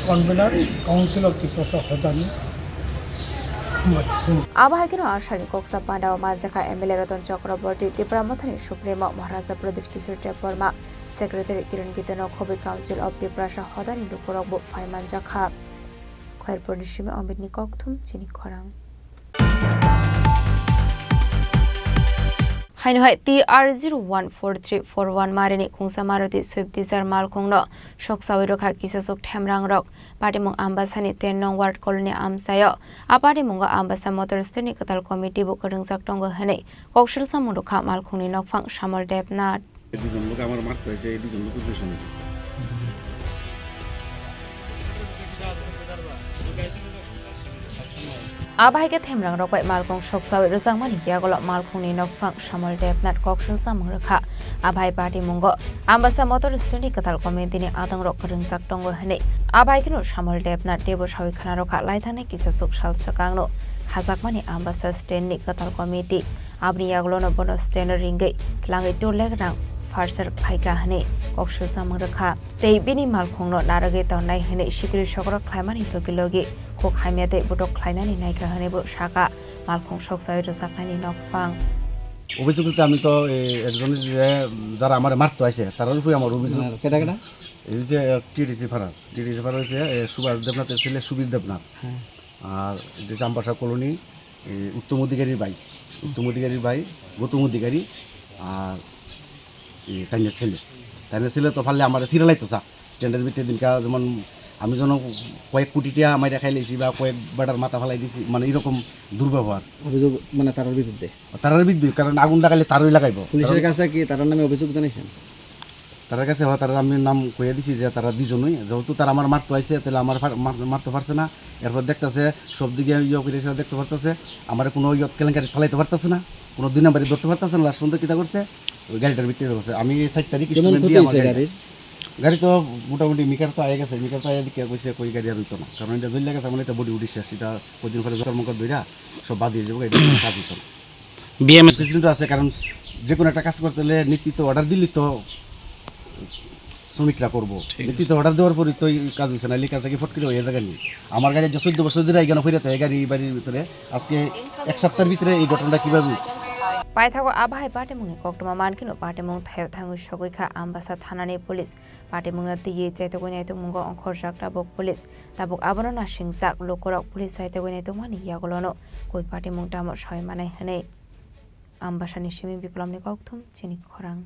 convener council of Tripura हदानी आबाहायकिनो आशानी कोक्सा पांडाव मालजाका एमएलए रतन चक्रवर्ती त्रिपुरा मथानी सुप्रीमो महाराजा प्रदीप किशोर टेपरमा सेक्रेटारी किरण गीतनो खबि काउंसिल ऑफ त्रिपुरा हदानी दुकुरबो फाइमान जाखा खैरपुर निशिमे अमित निककथुम चिनी खरां हाइनहाय TR014341 मारिनी खुंसा मारुति स्विफ्ट डिजायर मालखुंगनो शक्सावै रखा किसासुक ठेमरांग रक पार्टीमुंग आम्बासानि 10 नং वार्ड कॉलोनी आमसायो आपार्टीमुंग आम्बासा मोटर स्टेनि कताल कमिटि बो करंजाक दंग हनै कौशल सामुंग रखा मालखुंगनि नकफां सामल देबनाथ দুজন লোক আমার মারতে হয়েছে এই দুজন লোকের পেছনে आबाहायके थेमरांग रकबाय मालखुंग शक्सावै रजांमानि यागल मालखुंगनि नकफां सामल देबनाथ कौशल सामुंग रखा आबाहाय पार्टी मुंग आम्बासा मोटर स्टेनि कताल कमिटिनि आदंग रक करंजाक दंग हनै आबाहायकिनो सामल देबनाथ देबो सावै खाना रखा लाइथाने किसासुक सालसकांगनो खाजाकमानि आम्बासा स्टेननि कताल कमिटि आबनि यागलनो बनो स्टेन रिंगै लांगै टोलेगरां फारसर फाइका हनै कौशल सामुंग रखा तैबिनि मालखुंगनो नारगै तौनाय हनै सिक्रि सकरा ख्लायमानि लगे को खायमेते बटक ख्लायनानि नायखा हनैबो साका मालखुंग सकसावै रजाकनानि नकफां অভিযোগটা আমি তো একজন যে যারা আমার মারতে আইছে তার উপরে আমার অভিযোগ কেটা কেটা এই যে টিডিসি ফারার হয়েছে সুভাষ দেবনাথের ছেলে সুবীর দেবনাথ আর যে চাম্পাসা কলোনি উত্তম অধিকারীর ভাই গৌতম অধিকারী আর তাইনের ছেলে তো ফাললে আমার সিরিয়ালাইতো চা টেন্ডার ভিতরে দিনকা যেমন আমি যেন কয়েক কোটি টাকা মাইরা খাই লাইছি বা কয়েক বাটার মাথা ফালাই দিছি মানে এরকম দুর্ব্যবহার অভিযোগ মানে তার বিরুদ্ধে কারণ আগুন লাগাইলে তারই লাগাইব পুলিশের কাছে কি তার নামে অভিযোগ জানাইছেন তার কাছে তার আমি নাম কইয়া দিছি যে তারা দুজনই যেহেতু তারা আমার মারতে আইছে তাহলে আমার মারতে পারছে না এরপর দেখতেছে সব দিকে দেখতে পারতেছে আমার কোনো কেলেঙ্কারি ফালাইতে পারতেছে না কোনো 2 নম্বরই ধরতে পারতেছে না লাস্ট পর্যন্ত কিতা করছে ওই গাড়িটার ভিতরে ধরছে আমি 7 তারিখ স্টুডেন্ট দিয়ে আমার গাড়ি তো মোটামুটি মিটার তো আগে গেছে মিটার তো আগে দিকে কইছে কই গাড়ি আর হইতো না কারণ এটা জল লাগাছে মানে এটা বডি উঠি শেষ এটা কদিন পরে জকর ধইরা সব বাদ দিয়ে যাবো এটা কাজ হতো না বিএমএস প্রেসিডেন্ট আছে কারণ যে কোনো একটা কাজ করতে হলে নীতিতে অর্ডার দিলি তো শ্রমিকরা করবো নীতিতে অর্ডার দেওয়ার পরই তো কাজ হয়েছে না এই কাজটা কি ফট করে হয়ে জায়গা নেই আমার গাড়ি যে 14 বছর ধরে এখানে ফিরাতে এই বাড়ির ভিতরে আজকে এক সপ্তাহের ভিতরে এই ঘটনাটা কিভাবে হয়েছে पाइथागो आबाहाय पार्टीमुंनि कक्टमा मानकिनो पार्टीमुं थायो थांगु सगैखा आम्बासा थानानि पुलिस पार्टीमुंना तिये चाइतगो नायतो मुंगो अंखर जाकटा बक पुलिस ताबुक आबनो ना सिंगजाक लोकरक पुलिस चाइतगो नायतो मानि यागलनो कोइ पार्टीमुं दामो सय मानाय हनै आम्बासानि सिमी बिप्लबनि कक्थुम चिनि खरां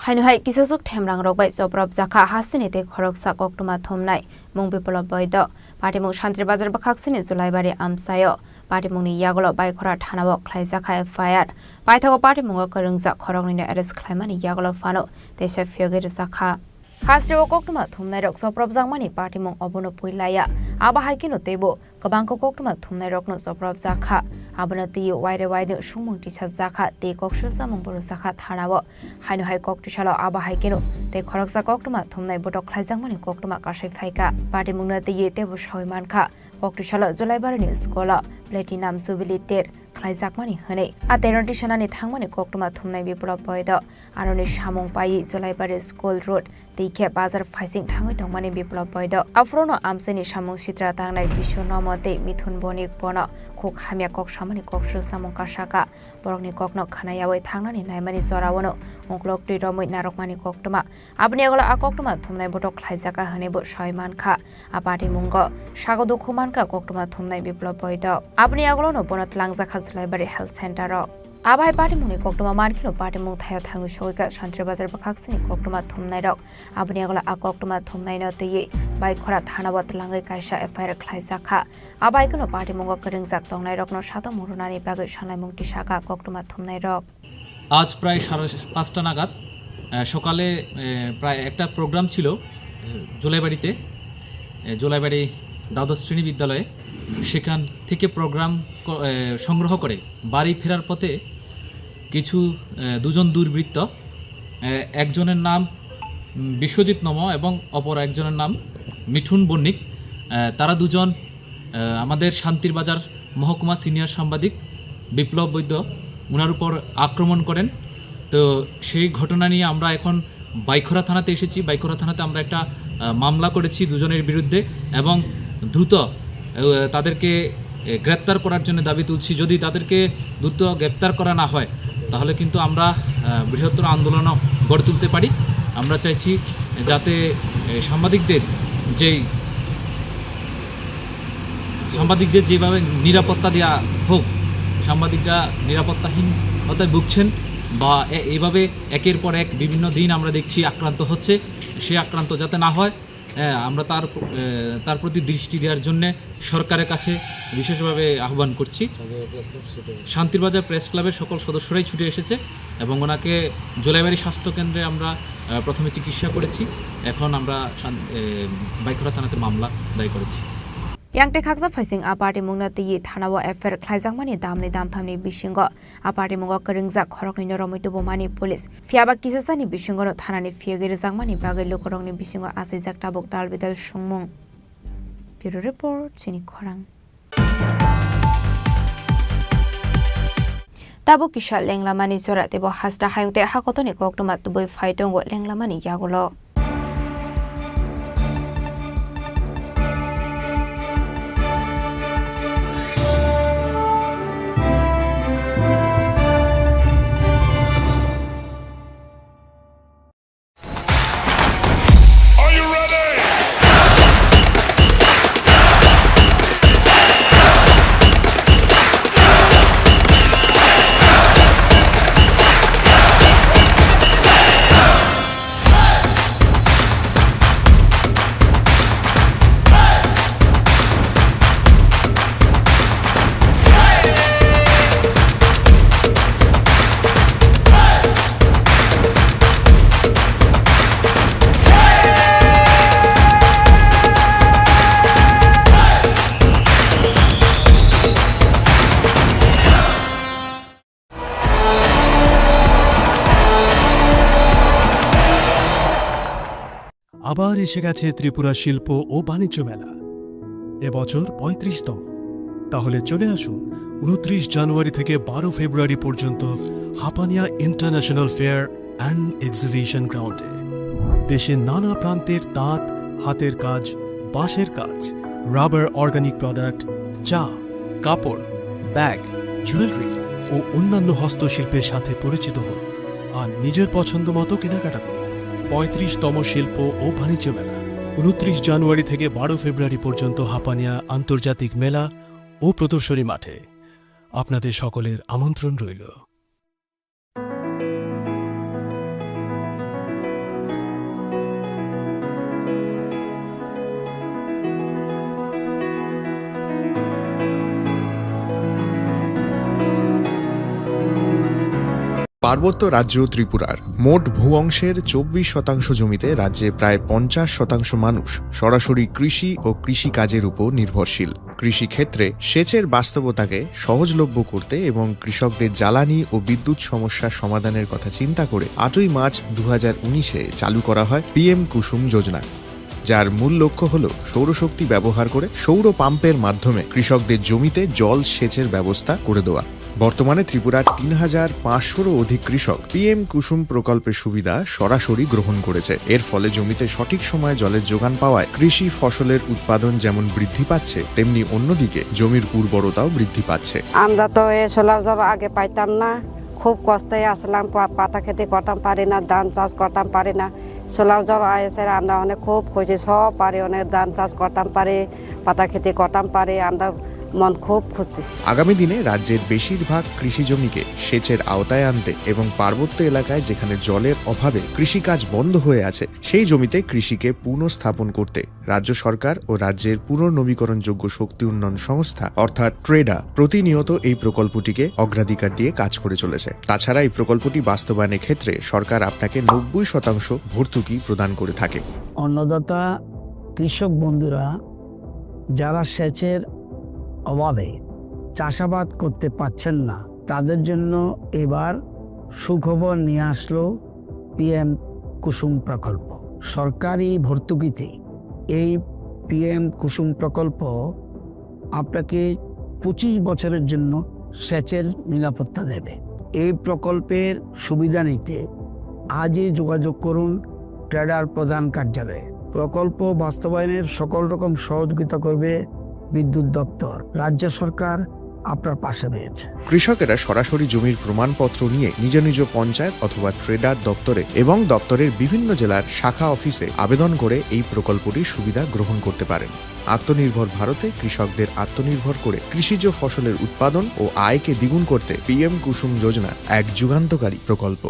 हाइनहाय किसासुक ठेमरांग रकबाय जब्रब जाखा हासिनिते खरकसा कक्टमा थमनाय मुं बिप्लब बैद पार्टीमुं शान्ति बाजार बखाक्सिनि जुलाइबारि आमसायो पार्टीमुंनि यागल बाइखरा थानाव ख्लायजाखा एफआइआर पाइथागो पार्टीमुंगो करंजा खरंनिनो एरेस्ट ख्लायमानि यागल फानो देशा फियोगेर जाखा हास्टेव कक्टमा थुमनाय रक जब्रब जांमानि पार्टीमुं अबनो पुइलाया आबाहायकिनो तेबो गोबांखौ कक्टमा थुमनाय रकनो जब्रब जाखा आबनो तियो वाइरे सुमुं टिसा जाखा ते कक्सल जामुं बर जाखा थानाव हाइनहाय कक्टिसाल आबाहायकिनो ते खरकसा कक्टमा थुमनाय बटक ख्लायजांमानि कक्टमा कासै फाइका पार्टीमुंनो तियो तेबो सावै मानखा Koktishala Julaibari Scholar, Platinum Subiliter, Klaizakmani Honey, at the Rotishanani Tangmani Koktuma Tumna Bipula Boydo, Aroni Shamong Pai, Julaibari School Road, they kept Bazar Fising Tangmani Bipula Boydo, Afrono Amseni Shamong Sitra Tangna Bishu Nomo de Mithun Bonik Bono, Kok Hamia Kok Shamani Kokshul Samong Kashaka, Borokni Kokno Kanayawe Tangani Naimani Zorawano, Onklok Diromo Narokmani Koktuma, Abniagola Akoktuma Tumna Boto Klaizaka Honeybo Shoimanka, Abadi Mungo, Shagodo Kumanka Koktuma Tumna Bipula Boydo, Abniagolo Bonat Langzaka Library Health Center. Abai Party Muni Koktuma Markino Party Muthayo Tangu Shoika, Shantri Bazar Bakaxini, Koktuma Tumnaidok, Abniagola Akoktuma Tumnaino Ti, by Kora Tanawat Langai Kaisha, a fire Klaisaka, Abaikono Party Mungo Kering Zak Tongaidok, no Shadow Murunani Baggage Shanai Muntishaka, Koktuma Tumnaidok. আজ প্রায় 5:30 নাগাদ সকালে প্রায় একটা programme ছিল জোলাইবাড়ি দ্বাদশ শ্রেণী বিদ্যালয়ে সেখান থেকে প্রোগ্রাম সংগ্রহ করে বাড়ি ফেরার পথে কিছু দুজন দুর্বৃত্ত একজনের নাম বিশ্বজিৎ নম এবং অপর একজনের নাম মিঠুন বণিক তারা দুজন আমাদের শান্তির বাজার মহকুমা সিনিয়র সাংবাদিক বিপ্লব বৈদ্য উনার উপর আক্রমণ করেন তো সেই ঘটনা নিয়ে আমরা এখন বাইখরা থানাতে এসেছি বাইখরা থানাতে আমরা একটা মামলা করেছি দুজনের বিরুদ্ধে এবং দ্রুত তাদেরকে গ্রেফতার করার জন্য দাবি তুলছি যদি তাদেরকে দ্রুত গ্রেফতার করা না হয় তাহলে কিন্তু আমরা বৃহত্তর আন্দোলন গড়ে তুলতে পারি আমরা চাইছি যাতে সাংবাদিকদের যেভাবে নিরাপত্তা দেওয়া হোক সাংবাদিকরা নিরাপত্তাহীনতায় ভুগছেন বা এইভাবে একের পর এক বিভিন্ন দিন আমরা দেখছি আক্রান্ত হচ্ছে সেই আক্রান্ত যাতে না হয় আমরা তার প্রতি দৃষ্টি দেওয়ার জন্য সরকারের কাছে বিশেষভাবে আহ্বান করছি শান্তির বাজার প্রেস ক্লাবের সকল সদস্যরাই ছুটে এসেছে এবং ওনাকে জোলাইবাড়ি স্বাস্থ্য কেন্দ্রে আমরা প্রথমে চিকিৎসা করেছি এখন আমরা বাইখরা থানাতে মামলা দায়ের করেছি Yang Tekakza facing a party Mungna Ti Tanawa Affair Klaizangmani Damni Damtamni Bishingo, a party Mungo Keringza Korokni Romitu Bomani Police, Fiaba Kisasani Bishingo Tanani Fiagir Zangmani Bagai Lokoroni Bishingo Asizak Tabok Dal Vidal Shumung. Bureau Report, Chini Khorang. Tabok Kisha Lenglamani Sora Tebo Hasta Hayute Hakotoni Koktomat to boy fight on what Lenglamani Yagolo. আবার এসে গেছে ত্রিপুরা শিল্প ও বাণিজ্য মেলা এবছর ৩৫তম তাহলে চলে আসুন ২৯ জানুয়ারি থেকে ১২ ফেব্রুয়ারি পর্যন্ত Hapania international fair and exhibition গ্রাউন্ডে দেশের নানা প্রান্তের তাঁত হাতের কাজ বাঁশের কাজ রাবার অর্গানিক প্রোডাক্ট চা কাপড় ব্যাগ জুয়েলারি ও অন্যান্য হস্তশিল্পের সাথে পরিচিত হন আর নিজের পছন্দ মতো কেনাকাটা করুন ৩৫তম শিল্প ও বাণিজ্য মেলা ২৯ জানুয়ারি থেকে ১২ ফেব্রুয়ারি পর্যন্ত হাপানিয়া আন্তর্জাতিক মেলা ও প্রদর্শনী মাঠে আপনাদের সকলের আমন্ত্রণ রইল পার্বত্য রাজ্য ত্রিপুরার মোট ভূ অংশের ২৪% জমিতে রাজ্যে প্রায় ৫০% মানুষ সরাসরি কৃষি ও কৃষিকাজের উপর নির্ভরশীল কৃষিক্ষেত্রে সেচের বাস্তবতাকে সহজলভ্য করতে এবং কৃষকদের জ্বালানি ও বিদ্যুৎ সমস্যার সমাধানের কথা চিন্তা করে ৮ই মার্চ ২০১৯-এ চালু করা হয় পিএম কুসুম যোজনা যার মূল লক্ষ্য হল সৌরশক্তি ব্যবহার করে সৌর পাম্পের মাধ্যমে কৃষকদের জমিতে জল সেচের ব্যবস্থা করে দেওয়া। বর্তমানে ত্রিপুরার ৩,৫০০-রও অধিক কৃষক PM কুসুম প্রকল্পের সুবিধা সরাসরি গ্রহণ করেছে। এর ফলে জমিতে সঠিক সময়ে জলের যোগান পাওয়ায় কৃষি ফসলের উৎপাদন যেমন বৃদ্ধি পাচ্ছে, তেমনি অন্যদিকে জমির উর্বরতাও বৃদ্ধি পাচ্ছে। আমরা তো এই সোলার জল আগে পাইতাম না, খুব কষ্টে আসলাম, পাতা খেতে করতাম পারি না, ধান চাষ করতাম পারি না। সোলার জল এসে আমরা অনেক খুব খুশি, সব পারি, অনেক ধান চাষ করতাম পারি, পাতা খেতে করতাম পারি, আমরা মন খুব খুশি। আগামী দিনে রাজ্যের বেশিরভাগ কৃষি জমিকে সেচের আওতায় আনতে এবং পার্বত্য এলাকায় যেখানে জলের অভাবে কৃষিকাজ বন্ধ হয়ে আছে সেই জমিতে কৃষিকে পুনঃস্থাপন করতে রাজ্য সরকার ও রাজ্যের পুনর্নবীকরণযোগ্য শক্তি উন্নয়ন সংস্থা অর্থাৎ ট্রেডা প্রতিনিয়ত এই প্রকল্পটিকে অগ্রাধিকার দিয়ে কাজ করে চলেছে। তাছাড়া এই প্রকল্পটি বাস্তবায়নের ক্ষেত্রে সরকার আপনাকে 90% ভর্তুকি প্রদান করে থাকে। অন্নদাতা কৃষক বন্ধুরা যারা সেচের অভাবে চাষাবাদ করতে পারছেন না, তাদের জন্য এবার সুখবর নিয়ে আসলো PM কুসুম প্রকল্প। সরকারি ভর্তুকিতে এই PM কুসুম প্রকল্প আপনাকে 25 বছরের জন্য সেচের নিরাপত্তা দেবে। এই প্রকল্পের সুবিধা নিতে আজই যোগাযোগ করুন ট্রেডার প্রধান কার্যালয়ে। প্রকল্প বাস্তবায়নের সকল রকম সহযোগিতা করবে বিদ্যুৎ দপ্তর। রাজ্য সরকার আপনার পাশে রয়েছে। কৃষকেরা সরাসরি জমির প্রমাণপত্র নিয়ে নিজ নিজ পঞ্চায়েত অথবা ট্রেডার দপ্তরে এবং দপ্তরের বিভিন্ন জেলার শাখা অফিসে আবেদন করে এই প্রকল্পটির সুবিধা গ্রহণ করতে পারেন। আত্মনির্ভর ভারতে কৃষকদের আত্মনির্ভর করে কৃষিজ ফসলের উৎপাদন ও আয়কে দ্বিগুণ করতে PM কুসুম যোজনা এক যুগান্তকারী প্রকল্প।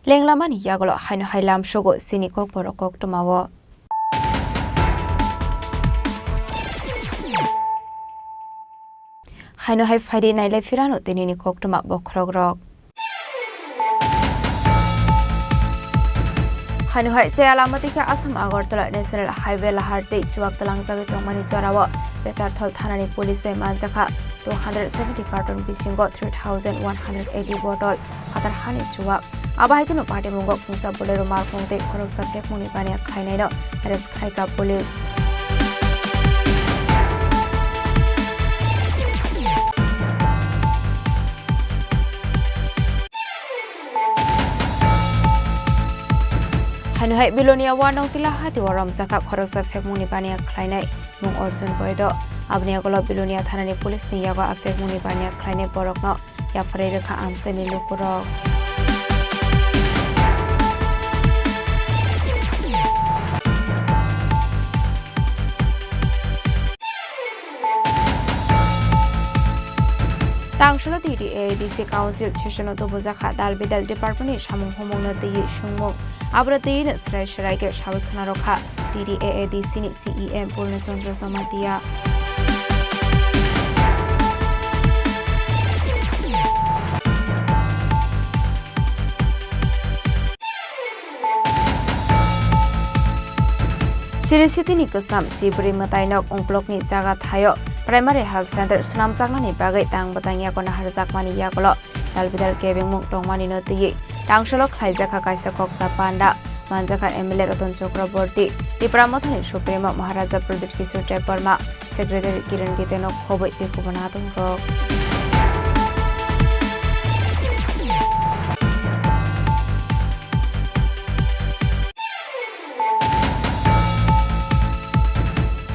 Lenglamani yagolo haino hailam shogo Chini Khorang Tripura. Haino hai Friday naile firano tenini Kokborok Kokborok. Haino hai se alamatika Assam Agartala National Highway laharte chuak talang jage tongmani sorawa Besar Thol Thanani police by manjaka 270 carton bisingo 3180 bottle khatar hani chuak abahikino party mungo pungsa bolero Mar.2025 muni bania khainaino arrest khaika police Hanuhai Bilonia Wanong Tilaha Tiwaram Saka Khoroksa Fekmuni Bania Kleine Mung Orjun Boydo Abnia Golo Bilonia Thanani Police ni Yaga Fekmuni Bania Kleine Borokno Yafare Rekha Amseni Lukurok Tangsholo DDA DC Council Session to Buzaka Dalbidal Department Shamung Homona the Shumo Abratin Srai Sharaike Shavikanaroka DDA DC CEM Purnachondra Somatia Sirisiti Nikosam Sibri Matainok Unklokni Zaga Tayo Primary Health Center Snam Sagnani Bagai Tang Batanya Kona Harzakmani Yakolo Dalbidal Kevin Muk Dongmani Noti Tangshalok Haizaka Kaisa Koksa Panda Manjaka Emile Roton Chakraborty Dipramothani Suprema Maharaja Pradesh Kishore Deparma Secretary Kiran Gitenok Hoboi Tikubanatung Rock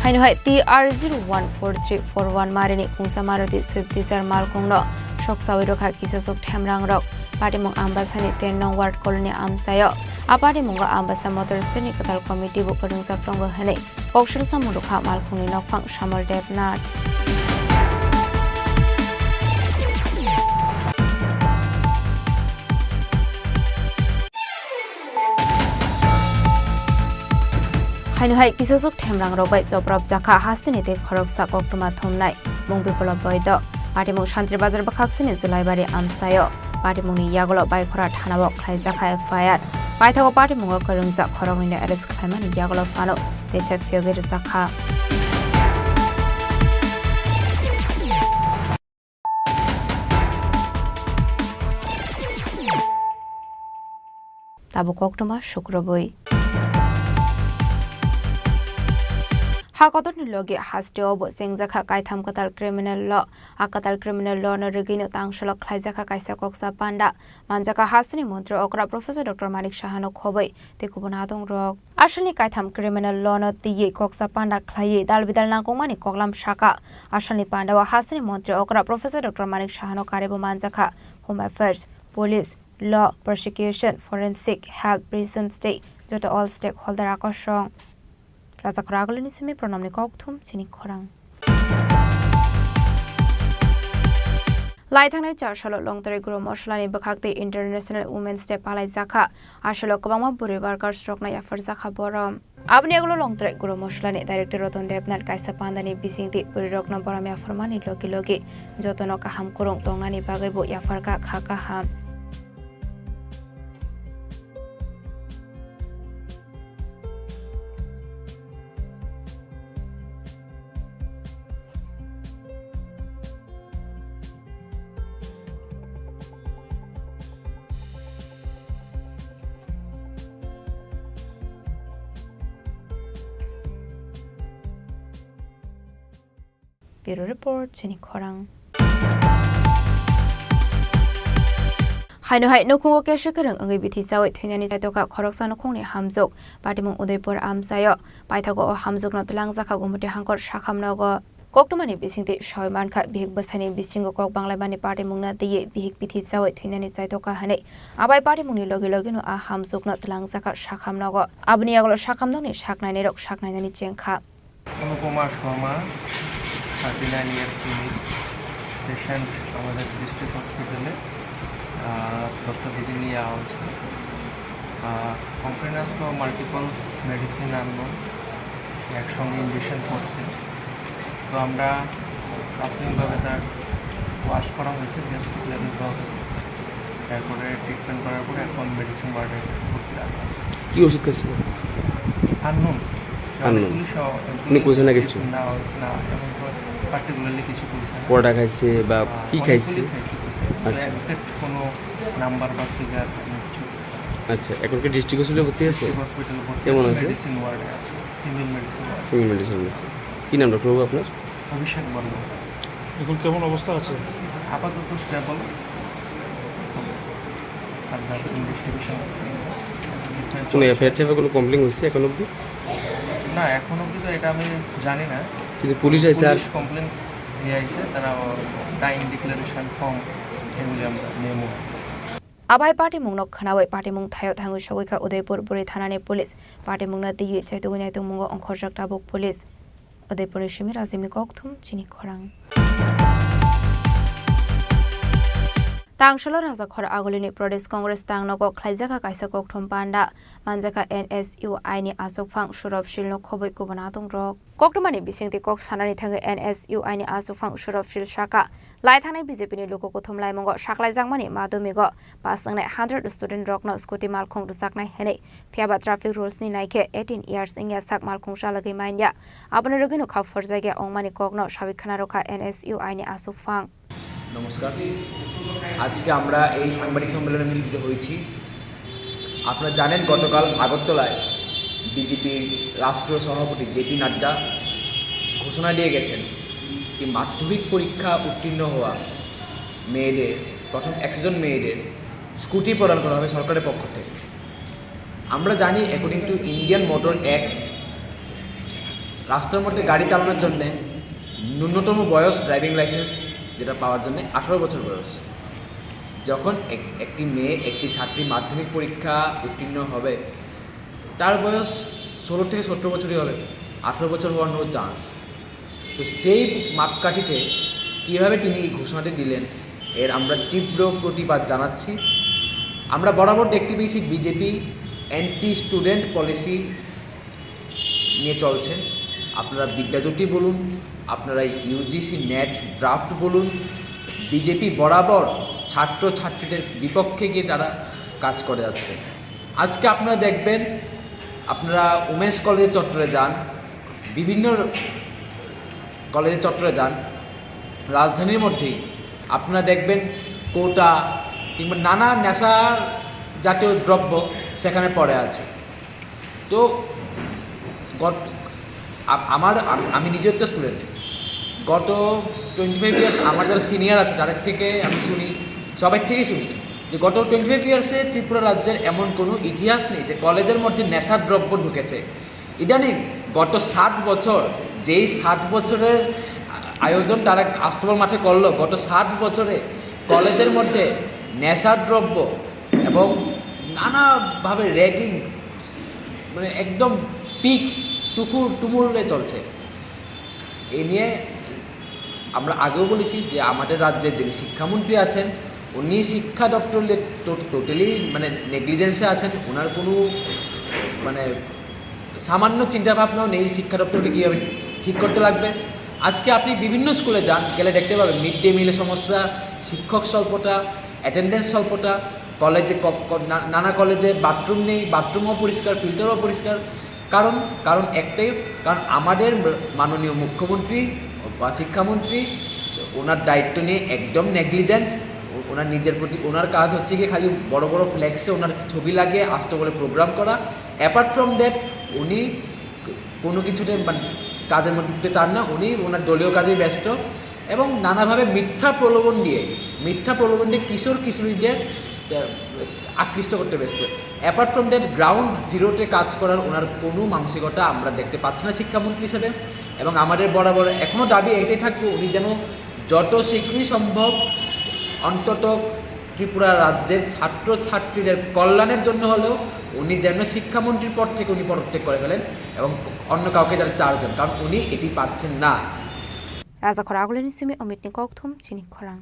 Hanuhai TR014341 Marini Kungsamarati Swift Desire Malkungno Shok Sawiroka Kisasok Temrang Rock Patimong Ambasani Tenong Ward Colony Amsayo Apadi Munga Ambasa Motors Technical Committee Bukadung Saklongo Hene Kokshul Samuruka Malkungni Nokfang Shamal Devnat Hanuhai Kisasok Temrang Robai Sobrab Zaka Hasini de Khorok Sakok Tuma Thomnai Mungbipola Boydo Patimong Shantri Bazar Bakaksini Zulaibari Amsayo Patimoni Yagolo by Khora Tanawok Klaizaka Fire Paitago Patimungo Kurungza Khorongina Eris Klamani Yagolo Fano Desha Fiogir Zaka Tabukok Tuma Shukrobui Hakoton logi hasteo bo sengjaka kaitham katal criminal law akatal criminal law no regino tangshalok khlaijaka kaisa koksa panda manjaka hasni montre okra professor dr manik shahano khobai tekubona dong rok ashani kaitham criminal law no tiye koksa panda khlai dalbidal nangkomani koklam shaka ashani panda wa hasni montre okra professor dr manik shahano karebo manjaka home affairs police law prosecution forensic health prison state jota all stakeholder akoshong Raja Kragolini Simi Pronamni Kokthum Chini Khorang Laithang Chashalo Longtari Guru Moslani Bakakti International Women's Day Palai Zaka Ashalo Kabama Buri Workers Strokna Yafar Zaka Borom Abniaglo Longtari Guru Moslani Director Roton Debnat Kaisa Pandani Bisingti Buri Rokna Boram Yafarmani Loki Loki Jotonoka Ham Kurung Tongani Bagaibu Yafarka Khaka Ham Bureau Report, Chini Khorang. Hanuhai no kungo keshe karang angai bithi sawi thwinani saitoka khoroksa no khongni hamjok Patimong Udaipur Amsayo Paithago o hamjok no tlang jaka gumute hangkor shakhamnago Koktumani bisingte shawman kha bihik basani bisingo kok banglabani Patimong na tiye bihik bithi sawi thwinani saitoka hane abai Patimong ni logi logi no a hamjok no tlang jaka shakhamnago abni aglo shakhamno ni shaknai rok shaknai ni chengkha Kumar Sharma 39 year female patient আমাদের district হসপিটালে doctor দিদি নিয়ে আসছে complain আসলো multiple medicine আনলো একসঙ্গে injection করছে তো আমরা প্রাথমিকভাবে তার ওয়াশ করা হয়েছে হসপিটালে দেওয়া হয়েছে তারপরে ট্রিটমেন্ট করার পরে এখন মেডিসিন ওয়ার্ডে ভর্তি রাখা হয়েছে কি ওষুধ খাইছিল আননোন উনি কইছে না কিছু না না এখন পার্টিকুলারলি কিছু কইছে পড়া খাইছে বা কি খাইছে আচ্ছা এক্সাক্ট কোনো নাম্বার বা ফিগার কিছু আচ্ছা এখন কি ডিস্ট্রিক্ট হসপিটালে ভর্তি আছে হসপিটালে ভর্তি কেমন আছে মেডিসিন ওয়ার্ডে ফিমেল মেডিসিন ফিমেল মেডিসিন আছে কি নাম ডক্টর বাবু আপনার অভিষেক বর্মা এখন কেমন অবস্থা আছে আপাতত স্টেবল আর ইনভেস্টিগেশন কোনো এফআইআর টাইপের কোনো কমপ্লেন হয়েছে এখন অবধি? না, এখন অবধি তো এটা আমি জানি না, কিন্তু পুলিশ আইসে আর কমপ্লেন নিয়ে আইছে, তারা টাইম ডিক্লারেশন ফর্ম এগুলি আমরা নেমু। আবাই পার্টি মুংনক খানাওয়াই পার্টি মুং থাयो थांगु सगैखा उदयपुर बुरै थानानि पुलिस पार्टी मुंना दियै चाइतुगु नाइतु मुंगो अंखरजाक ताबुक पुलिस उदयपुर सिमी राजिमी कक्थुम चिनि खरां तांगशलो राजा खर आगुलिनि प्रदेश कांग्रेस तांगनगो ख्लाइजाखा काइसा कक्थुम पान्डा मानजाखा NSUI नि आसुफां सुरब शिलनो खबै गुबना दंग्रक कक्टमानि बिसिंति कक सानानि थाङो NSUI नि आसुफां सुरब शिल शाखा लाइथानाय BJP नि लोको कथम लाइमंगो साख्लाइजांमानि मादुमिगो पास नांनाय 100 स्टुडेन्ट रकनो स्कुटि मालखं रुसाकनाय हेनै फियाबा ट्राफिक रुल्स नि नाइके 18 इयार्स इंया साक मालखं सालगै माइन्या आपने रगिनो खाफर जायगा अंगमानि ककनो साबिखाना रखा NSUI नि आसुफां। নমস্কার, আজকে আমরা এই সাংবাদিক সম্মেলনে মিলিত হয়েছি। আপনারা জানেন গতকাল আগরতলায় বিজেপির রাষ্ট্রীয় সভাপতি জেপি নাড্ডা ঘোষণা দিয়ে গেছেন কি মাধ্যমিক পরীক্ষা উত্তীর্ণ হওয়া মেয়েদের প্রথম 100 জন মেয়েদের স্কুটি প্রদান করা হবে সরকারের পক্ষ থেকে। আমরা জানি according to Indian motor act রাস্তার মধ্যে গাড়ি চালানোর জন্য ন্যূনতম বয়স ড্রাইভিং লাইসেন্স যেটা পাওয়ার জন্য 18 বছর বয়স। যখন একটি মেয়ে একটি ছাত্রী মাধ্যমিক পরীক্ষা উত্তীর্ণ হবে তার বয়স 16 থেকে 17 বছরই হবে, 18 বছর হওয়ার নো চান্স। তো সেই মাপকাঠিতে কীভাবে তিনি এই ঘোষণাটি দিলেন এর আমরা তীব্র প্রতিবাদ জানাচ্ছি। আমরা বরাবর দেখতে পেয়েছি বিজেপি অ্যান্টি স্টুডেন্ট পলিসি নিয়ে চলছে। আপনারা বিদ্যাজ্যোতি বলুন, আপনারা UGC নেট ড্রাফট বলুন, বিজেপি বরাবর ছাত্রছাত্রীদের বিপক্ষে গিয়ে তারা কাজ করে যাচ্ছে। আজকে আপনারা দেখবেন, আপনারা উমেন্স কলেজে চত্বরে যান, বিভিন্ন কলেজে চত্বরে যান, রাজধানীর মধ্যেই আপনারা দেখবেন কোটা কিংবা নানা নেশা জাতীয় দ্রব্য সেখানে পড়ে আছে। তো আমি নিজে একটা স্টুডেন্ট, গত 25 ইয়ার্স আমার যারা সিনিয়র আছে তাদের থেকে আমি শুনি, সবার থেকেই শুনি যে গত 25 ইয়ার্সে ত্রিপুরা রাজ্যের এমন কোনো ইতিহাস নেই যে কলেজের মধ্যে নেশার দ্রব্য ঢুকেছে। ইদানিং গত 7 বছর, যেই 7 বছরের আয়োজন তারা আস্তবল মাঠে করলো, গত 7 বছরে কলেজের মধ্যে নেশার দ্রব্য এবং নানাভাবে র্যাগিং মানে একদম পিক তুমুলে চলছে। এ নিয়ে আমরা আগেও বলেছি যে আমাদের রাজ্যের যিনি শিক্ষামন্ত্রী আছেন উনি শিক্ষা দপ্তরে টোটালি মানে নেগলিজেন্সে আছেন, ওনার কোনো মানে সামান্য চিন্তাভাবনাও নেই শিক্ষা দপ্তরকে কীভাবে ঠিক করতে লাগবে। আজকে আপনি বিভিন্ন স্কুলে যান, গেলে দেখতে পাবেন মিড ডে মিলের সমস্যা, শিক্ষক স্বল্পতা, অ্যাটেন্ডেন্স স্বল্পতা, কলেজে নানা কলেজে বাথরুম নেই, বাথরুমও পরিষ্কার, ফিল্টারও পরিষ্কার। কারণ একটাই, কারণ আমাদের মাননীয় মুখ্যমন্ত্রী বা শিক্ষামন্ত্রী ওনার দায়িত্ব নিয়ে একদম নেগলিজেন্ট। ওনার নিজের প্রতি ওনার কাজ হচ্ছে গিয়ে খালি বড় বড় ফ্ল্যাক্সে ওনার ছবি লাগিয়ে আসতে বলে প্রোগ্রাম করা। অ্যাপার্ট ফ্রম দ্যাট উনি কোনো কিছুতে কাজের মধ্যে ঢুকতে চান না, উনি ওনার দলীয় কাজেই ব্যস্ত এবং নানাভাবে মিথ্যা প্রলোভন দিয়ে কিশোর কিশোরীদের আকৃষ্ট করতে ব্যস্ত। অ্যাপার্ট ফ্রম দ্যাট গ্রাউন্ড জিরোতে কাজ করার ওনার কোনো মানসিকতা আমরা দেখতে পাচ্ছি না শিক্ষামন্ত্রী হিসেবে। এবং আমাদের বরাবর এখনও দাবি এটাই থাকবে, উনি যেন যত শীঘ্রই সম্ভব অন্তত ত্রিপুরা রাজ্যের ছাত্রছাত্রীদের কল্যাণের জন্য হলেও উনি যেন শিক্ষামন্ত্রীর পদ থেকে উনি পদত্যাগ করে ফেলেন এবং অন্য কাউকে যারা চার্জ দেন, কারণ উনি এটি পারছেন না। রাজা খরা আগুলেনি সিমি অমিতনি ককথুম চিনি খরাং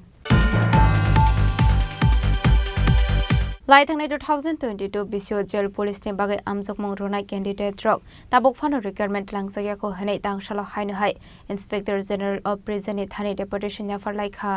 লাই थांनाय 2022 बिसिओ जेल पुलिसनि बागै आमजोगमं रोनाय कैंडिडेट रक ताबुक फानो रिक्वायरमेंट लांजायाखौ हनै तांशालो हायनो हाय इंस्पेक्टर जनरल ऑफ प्रिजन नि थाने डेपुटेशन याफार लाइखा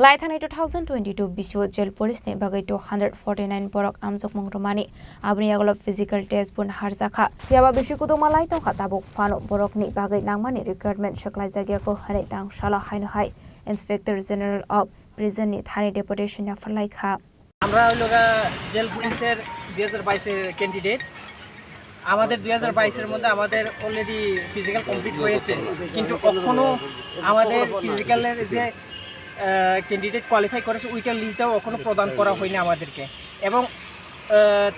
लाई थांनाय 2022 बिसिओ जेल पुलिसनि बागै 249 बरक आमजोगमं रोमानि आबनि आगलो फिजिकल टेस्ट बुन हारजाखा याबा बिसि कुदुमा लाई तंखा ताबुक फानो बरकनि बागै नांमानि रिक्वायरमेंट सकलाय जायगाखौ हनै तांशालो हायनो हाय इंस्पेक्टर जनरल ऑफ प्रिजन नि थाने डेपुटेशन याफार लाइखा আমরা হইলগা জেল পুলিশের 2022 এর ক্যান্ডিডেট। আমাদের 2022 এর মধ্যে আমাদের অলরেডি ফিজিক্যাল কমপ্লিট হয়েছে, কিন্তু কখনো আমাদের ফিজিক্যালের যে ক্যান্ডিডেট কোয়ালিফাই করেছে ওইটার লিস্টটাও এখনও প্রদান করা হয়নি আমাদেরকে, এবং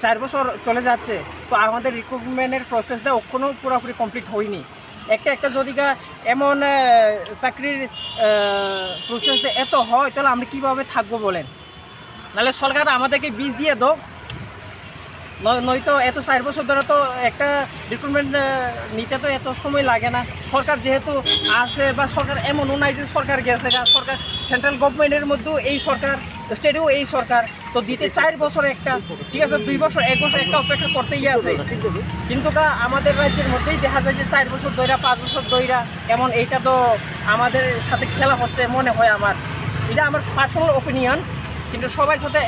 4 বছর চলে যাচ্ছে, তো আমাদের রিক্রুটমেন্টের প্রসেসটা এখনও পুরোপুরি কমপ্লিট হয়নি। একটা যদি এমন চাকরির প্রসেসটা এত হয়, তাহলে আমরা কীভাবে থাকবো বলেন? নাহলে সরকার আমাদেরকে বীজ দিয়ে দাও, নয়তো এত 4 বছর ধরে তো একটা রিক্রুটমেন্ট নিতে তো এত সময় লাগে না। সরকার যেহেতু আছে, বা সরকার এমনও নাই যে সরকার গেছে, সরকার সেন্ট্রাল গভর্নমেন্টের মধ্যেও এই সরকার, স্টেটেও এই সরকার, তো দিতে 4 বছর একটা, ঠিক আছে 2 বছর 1 বছর একটা অপেক্ষা করতেই আছে। কিন্তু আমাদের রাজ্যের মধ্যেই দেখা যায় যে 4 বছর ধরে 5 বছর ধরে এমন, এইটা তো আমাদের সাথে খেলা হচ্ছে মনে হয় আমার। এটা আমার পার্সোনাল ওপিনিয়ন, কিন্তু সবার সাথে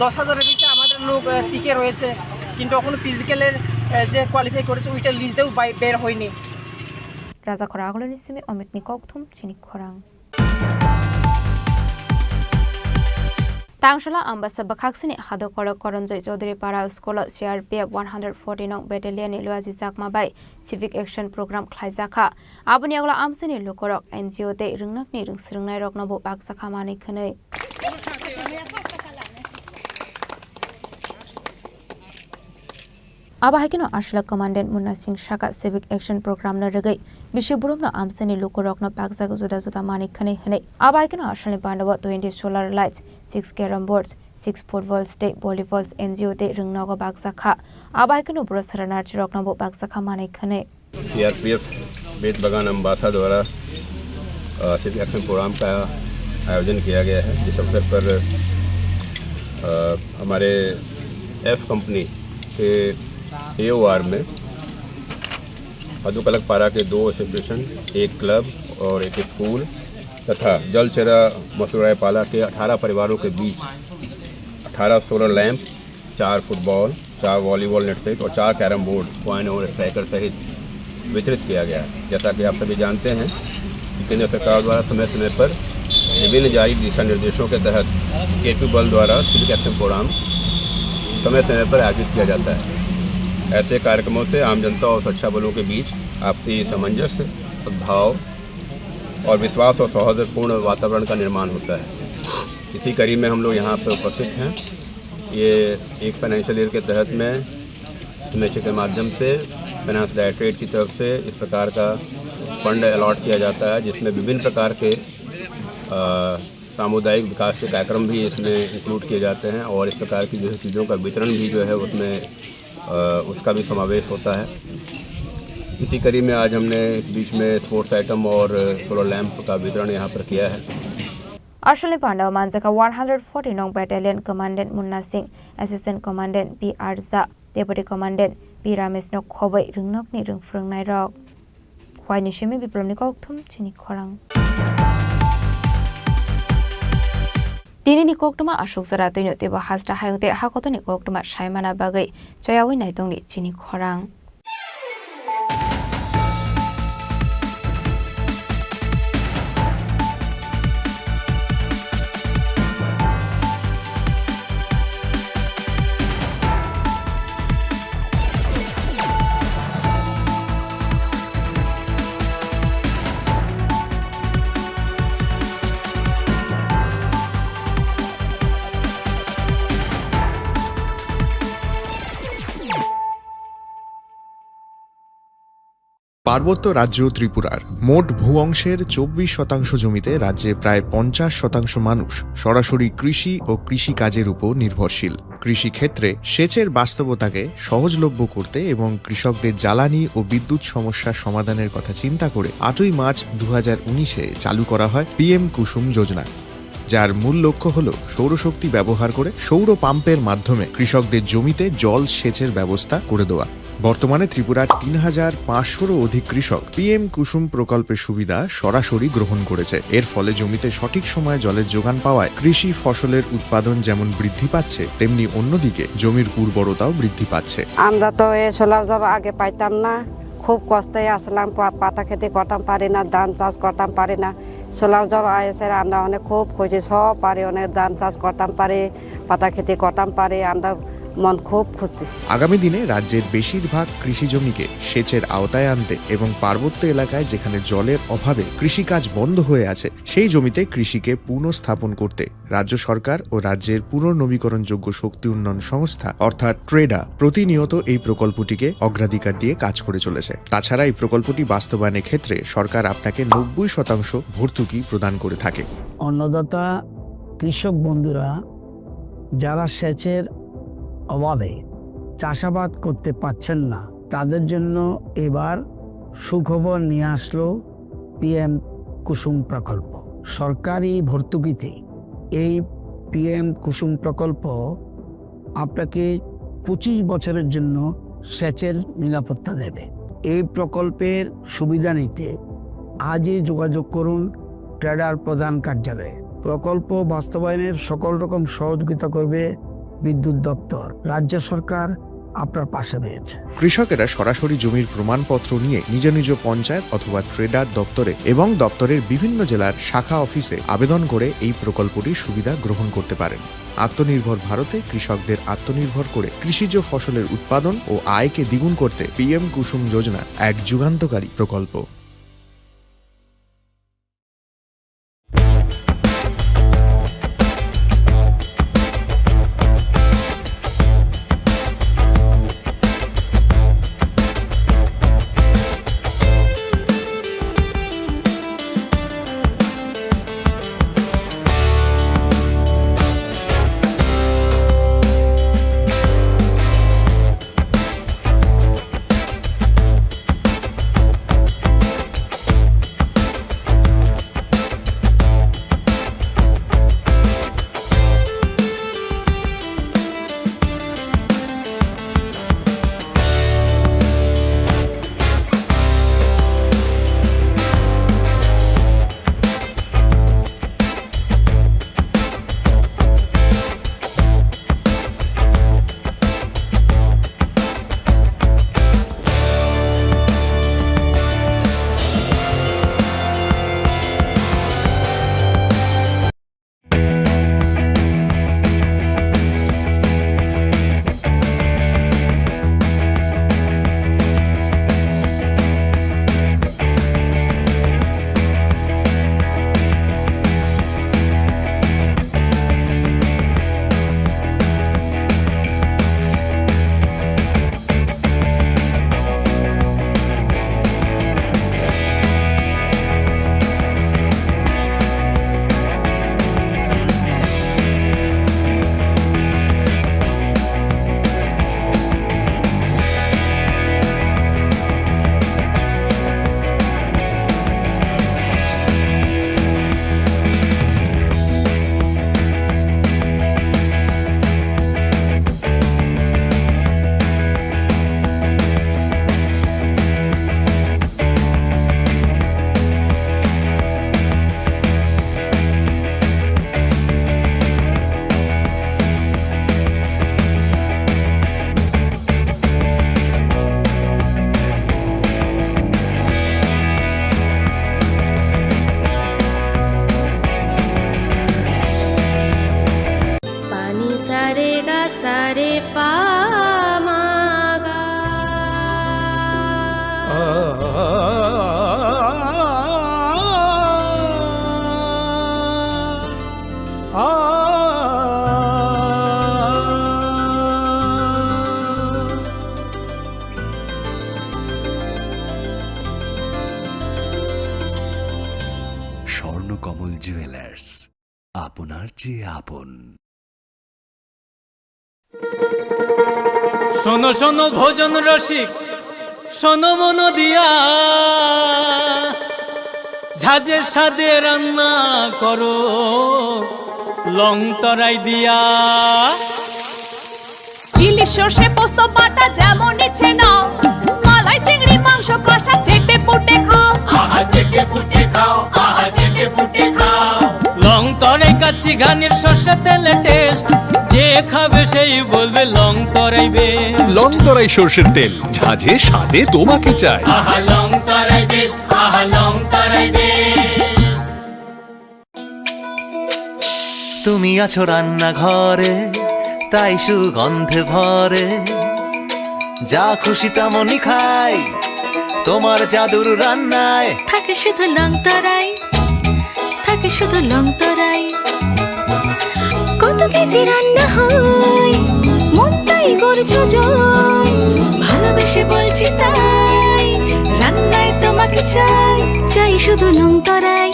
10,000-এর বেশি আমাদের লোক টিকে রয়েছে, কিন্তু এখনো ফিজিক্যালের যে কোয়ালিফাই করেছে ওইটার লিস্টটাও বের হয়নি। রাজা খরা আগলনি সিমি অমিত নিককথুম চিনি খরাং Tangshla ambasa bakhaksini hado korok koronjoi Chaudhary Para School CRPF 140 nong battalion ni luaji jakma bai civic action program khlaijaka aboni agla amsini lokorok NGO te rungnak ni rungsrungnai rokno bo bakjaka mani khonei Abahikino Ashla Commandant Munna Singh Shaka Civic Action Program na regai Bishiburumno Amsani Lukorokno Pakzak Zuda Zuda Mani Khane Hane Abahikino Ashla Bandawa 20 solar lights 6 carom boards 6 football state volleyballs NGO te rungnago Bakzakha Abahikino Brosarana Chirokno bo Bakzakha Mani Khane CRPF बेत बगान अम्बासा द्वारा civic action programme का आयोजन किया गया है, जिस अवसर पर हमारे एफ कंपनी के AOR में हदुकलक पारा के 2 एसोसिएशन, 1 क्लब और 1 स्कूल तथा जलचरा मसूराय पाला के 18 परिवारों के बीच 18 solar lamp, 4 football, 4 volleyball net set और 4 कैरम बोर्ड, कॉइन और स्ट्राइकर सहित वितरित किया गया है। जैसा कि आप सभी जानते हैं कि केंद्र सरकार द्वारा समय समय पर विभिन्न जारी दिशा निर्देशों के तहत KP बल द्वारा सिविक एक्शन प्रोग्राम समय समय पर आयोजित किया जाता है। ऐसे कार्यक्रमों से आम जनता और सुरक्षा बलों के बीच आपसी सामंजस्य, सद्भाव और विश्वास और सौहार्दपूर्ण वातावरण का निर्माण होता है। इसी कड़ी में हम लोग यहाँ पर उपस्थित हैं। ये एक फाइनेंशियल ईयर के तहत में MHA के माध्यम से फाइनेंस डायरेक्टरेट की तरफ से इस प्रकार का फंड अलॉट किया जाता है, जिसमें विभिन्न प्रकार के सामुदायिक विकास के कार्यक्रम भी इसमें इंक्लूड किए जाते हैं और इस प्रकार की जो है चीज़ों का वितरण भी जो है उसमें उसका भी समावेश होता है। इसी कड़ी में आज हमने इस बीच में स्पोर्ट्स आइटम और सोलर लैंप का वितरण यहाँ पर किया है। Ashli Pandaw Manjaka 140 nong battalion commandant Munna Singh, assistant commandant B Arza, deputy commandant B Ramesh no khobai rungnok ni rungfrungnai rok khwai ni shimi biplomni kokthum Chini Khorang Dini ni koktuma ashok sara toino teba hasta hayungte hakoto ni koktuma shaimana bagai chayawi naitong ni Chini Khorang পার্বত্য রাজ্য ত্রিপুরার মোট ভূ অংশের 24% জমিতে রাজ্যে প্রায় 50% মানুষ সরাসরি কৃষি ও কৃষিকাজের উপর নির্ভরশীল। কৃষিক্ষেত্রে সেচের বাস্তবতাকে সহজলভ্য করতে এবং কৃষকদের জ্বালানি ও বিদ্যুৎ সমস্যার সমাধানের কথা চিন্তা করে 8ই মার্চ 2019-এ চালু করা হয় PM কুসুম যোজনা, যার মূল লক্ষ্য হল সৌরশক্তি ব্যবহার করে সৌর পাম্পের মাধ্যমে কৃষকদের জমিতে জল সেচের ব্যবস্থা করে দেওয়া। বর্তমানে ত্রিপুরার 3,500-রও অধিক কৃষক PM কুসুম প্রকল্পের সুবিধা সরাসরি গ্রহণ করেছে। এর ফলে জমিতে সঠিক সময়ে জলের যোগান পাওয়ায় কৃষি ফসলের উৎপাদন যেমন বৃদ্ধি পাচ্ছে, তেমনি অন্যদিকে জমির উর্বরতাও বৃদ্ধি পাচ্ছে। আমরা তো এই সোলার জল আগে পাইতাম না, খুব কষ্টে আসলাম, পাতা খেতে করতাম পারি না, ধান চাষ করতাম পারি না। সোলার জল এসে আমরা অনেক খুব খুশি, সব পারি, অনেক ধান চাষ করতাম পারি, পাতা খেতে করতাম পারি। আমরা মন খুব খুশি। আগামী দিনে রাজ্যের বেশিরভাগ কৃষি জমিকে সেচের আওতায় আনতে এবং পার্বত্য এলাকায় যেখানে জলের অভাবে কৃষিকাজ বন্ধ হয়ে আছে সেই জমিতে কৃষিকে পুনঃস্থাপন করতে রাজ্য সরকার ও রাজ্যের পুনর্নবীকরণযোগ্য শক্তি উন্নয়ন সংস্থা অর্থাৎ ট্রেডা প্রতিনিয়ত এই প্রকল্পটিকে অগ্রাধিকার দিয়ে কাজ করে চলেছে। তাছাড়া এই প্রকল্পটি বাস্তবায়নের ক্ষেত্রে সরকার আপনাকে 90% ভর্তুকি প্রদান করে থাকে। অন্নদাতা কৃষক বন্ধুরা যারা সেচের অভাবে চাষাবাদ করতে পারছেন না তাদের জন্য এবার সুখবর নিয়ে আসলো PM কুসুম প্রকল্প। সরকারি ভর্তুকিতে এই PM কুসুম প্রকল্প আপনাকে 25 বছরের জন্য সেচের নিরাপত্তা দেবে। এই প্রকল্পের সুবিধা নিতে আজই যোগাযোগ করুন ট্রেডার প্রধান কার্যালয়ে। প্রকল্প বাস্তবায়নের সকল রকম সহযোগিতা করবে বিদ্যুৎ দপ্তর। রাজ্য সরকার আপনার পাশে রয়েছে। কৃষকেরা সরাসরি জমির প্রমাণপত্র নিয়ে নিজ নিজ পঞ্চায়েত অথবা ট্রেডার দপ্তরে এবং দপ্তরের বিভিন্ন জেলার শাখা অফিসে আবেদন করে এই প্রকল্পটির সুবিধা গ্রহণ করতে পারেন। আত্মনির্ভর ভারতে কৃষকদের আত্মনির্ভর করে কৃষিজ ফসলের উৎপাদন ও আয়কে দ্বিগুণ করতে PM কুসুম যোজনা এক যুগান্তকারী প্রকল্প। স্বর্ণকমল জুয়েলার্স, আপনার চেয়ে আপন। শোনো শোনো ভোজন রসিক, শোনো মন দিয়া, ঝাঁঝের স্বাদে রান্না করো লং তরাই দিয়া। ইলিশ সর্ষে পোস্ত বাটা যেমন ইচ্ছে নাও, মালাই চিংড়ি মাংস কষা চেটে পুটে খাও, আহা চেটে পুটে খাও, আহা চেটে পুটে খাও। লং তরাই কাচ্চি ঘানির সর্ষে তেলে টেস্ট, যে খাবে সেই বলবে লং তরাই বেস্ট। লং তরাই সর্ষের তেল, ঝাঁঝে স্বাদে তোমাকে চাই। আহা লং তরাই বেস্ট, আহা লং তরাই বেস্ট। তুমি আছো রান্নাঘরে, তাই সুগন্ধে ভরে, যা খুশি তেমনই খাই তোমার জাদুর রান্নায়। থাকে শুধু লং তরাই, থাকে শুধু লং তরাই। কত কেজি রান্না হয়, মন তাই করছো জয়। ভালোবেসে বলছি তাই, রান্নায় তোমাকে চাই, চাই শুধু লং তরাই,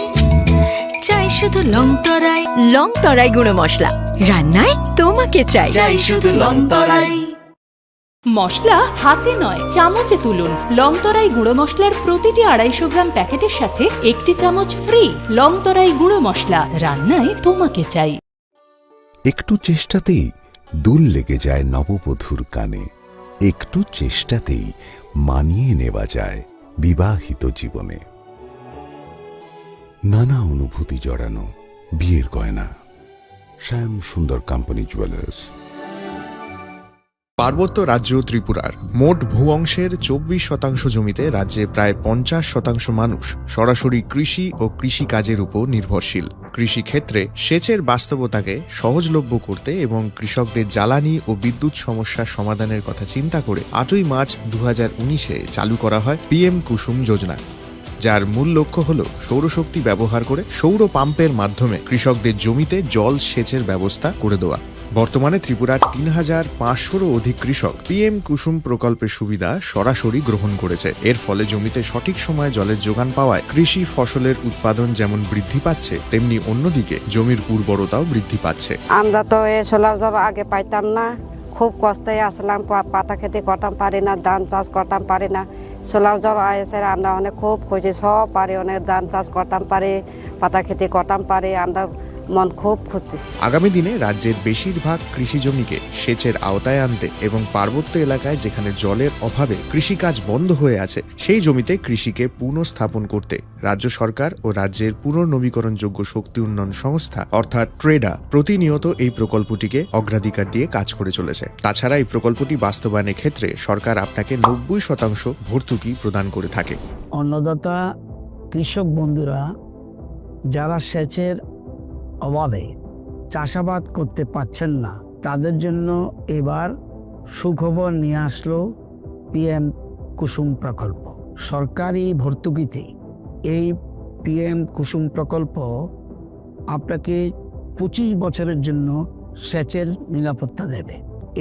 চাই শুধু লং তরাই। লং তরাই গুঁড়ো মশলা, রান্নায় তোমাকে চাই, চাই শুধু লং তরাই। মশলা হাতে নয় চামচে তুলুন। লংতরাই গুঁড়ো মশলার প্রতিটি 250 গ্রাম প্যাকেটের সাথে 1 চামচ ফ্রি। লংতরাই গুঁড়ো মশলা, রান্নায় তোমাকে চাই। একটু চেষ্টাতেই দুল লেগে যায় নববধূর কানে, একটু চেষ্টাতেই মানিয়ে নেওয়া যায় বিবাহিত জীবনে। নানা অনুভূতি জড়ানো বিয়ের গয়না, শ্যাম সুন্দর কোম্পানি জুয়েলার্স। পার্বত্য রাজ্য ত্রিপুরার মোট ভূ অংশের 24% জমিতে রাজ্যে প্রায় 50% মানুষ সরাসরি কৃষি ও কৃষি কাজের উপর নির্ভরশীল। কৃষি ক্ষেত্রে সেচের বাস্তবতাকে সহজলভ্য করতে এবং কৃষকদের জ্বালানি ও বিদ্যুৎ সমস্যার সমাধানের কথা চিন্তা করে 8ই মার্চ 2019-এ চালু করা হয় PM কুসুম যোজনা, যার মূল লক্ষ্য হল সৌরশক্তি ব্যবহার করে সৌর পাম্পের মাধ্যমে কৃষকদের জমিতে জল সেচের ব্যবস্থা করে দেওয়া। বর্তমানে ত্রিপুরার 3500-রও অধিক কৃষক PM কুসুম প্রকল্পের সুবিধা সরাসরি গ্রহণ করেছে। এর ফলে জমিতে সঠিক সময়ে জলের যোগান পাওয়ায় কৃষি ফসলের উৎপাদন যেমন বৃদ্ধি পাচ্ছে, তেমনি অন্যদিকে জমির উর্বরতাও বৃদ্ধি পাচ্ছে। আমরা তো এই সোলার জল আগে পাইতাম না, খুব কষ্টে আসলাম, পাতা খেতে করতাম পারি না, ধান চাষ করতাম পারি না। সোলার জল এসে আমরা অনেক খুব খুশি, সব পারি, অনেক ধান চাষ করতাম পারি, পাতা খেতে করতাম পারি, আমরা মন খুব খুশি। আগামী দিনে রাজ্যের বেশিরভাগ কৃষি জমিকে সেচের আওতায় আনতে এবং পার্বত্য এলাকায় যেখানে জলের অভাবে কৃষিকাজ বন্ধ হয়ে আছে, সেই জমিতে কৃষিকে পুনঃস্থাপন করতে রাজ্য সরকার ও রাজ্যের পুনর্নবীকরণযোগ্য শক্তি উন্নয়ন সংস্থা অর্থাৎ ট্রেডা প্রতিনিয়ত এই প্রকল্পটিকে অগ্রাধিকার দিয়ে কাজ করে চলেছে। তাছাড়া এই প্রকল্পটি বাস্তবায়নের ক্ষেত্রে সরকার আপনাকে 90% ভর্তুকি প্রদান করে থাকে। অন্নদাতা কৃষক বন্ধুরা যারা সেচের অভাবে চাষাবাদ করতে পারছেন না, তাদের জন্য এবার সুখবর নিয়ে আসলো PM কুসুম প্রকল্প। সরকারি ভর্তুকিতে এই PM কুসুম প্রকল্প আপনাকে 25 বছরের জন্য সেচের নিরাপত্তা দেবে।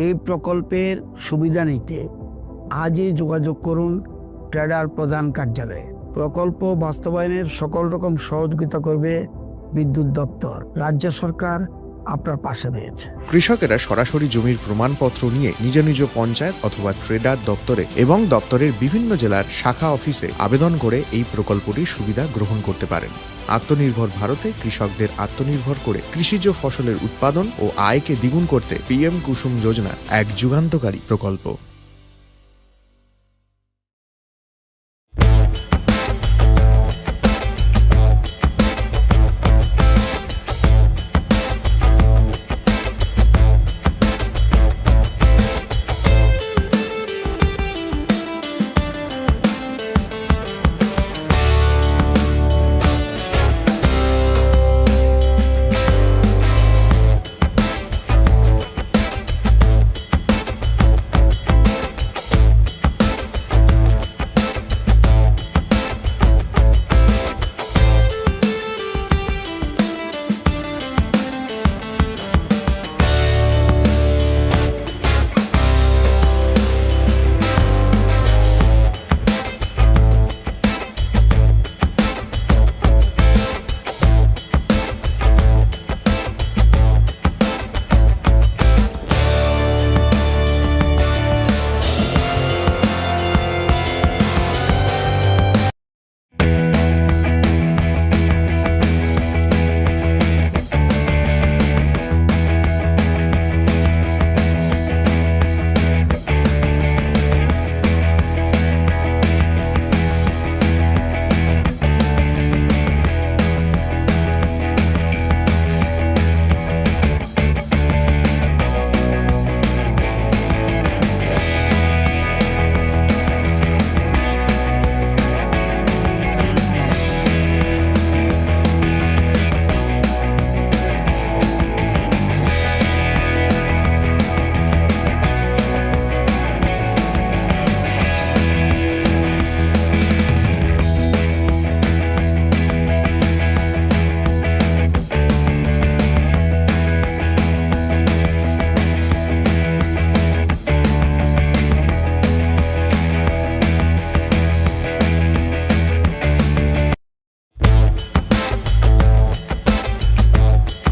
এই প্রকল্পের সুবিধা নিতে আজই যোগাযোগ করুন ট্রেডার প্রধান কার্যালয়ে। প্রকল্প বাস্তবায়নের সকল রকম সহযোগিতা করবে বিদ্যুৎ দপ্তর। রাজ্য সরকার আপনার পাশে রয়েছে। কৃষকেরা সরাসরি জমির প্রমাণপত্র নিয়ে নিজ নিজ পঞ্চায়েত অথবা ট্রেডার দপ্তরে এবং দপ্তরের বিভিন্ন জেলার শাখা অফিসে আবেদন করে এই প্রকল্পটির সুবিধা গ্রহণ করতে পারেন। আত্মনির্ভর ভারতে কৃষকদের আত্মনির্ভর করে কৃষিজ ফসলের উৎপাদন ও আয়কে দ্বিগুণ করতে PM কুসুম যোজনা এক যুগান্তকারী প্রকল্প।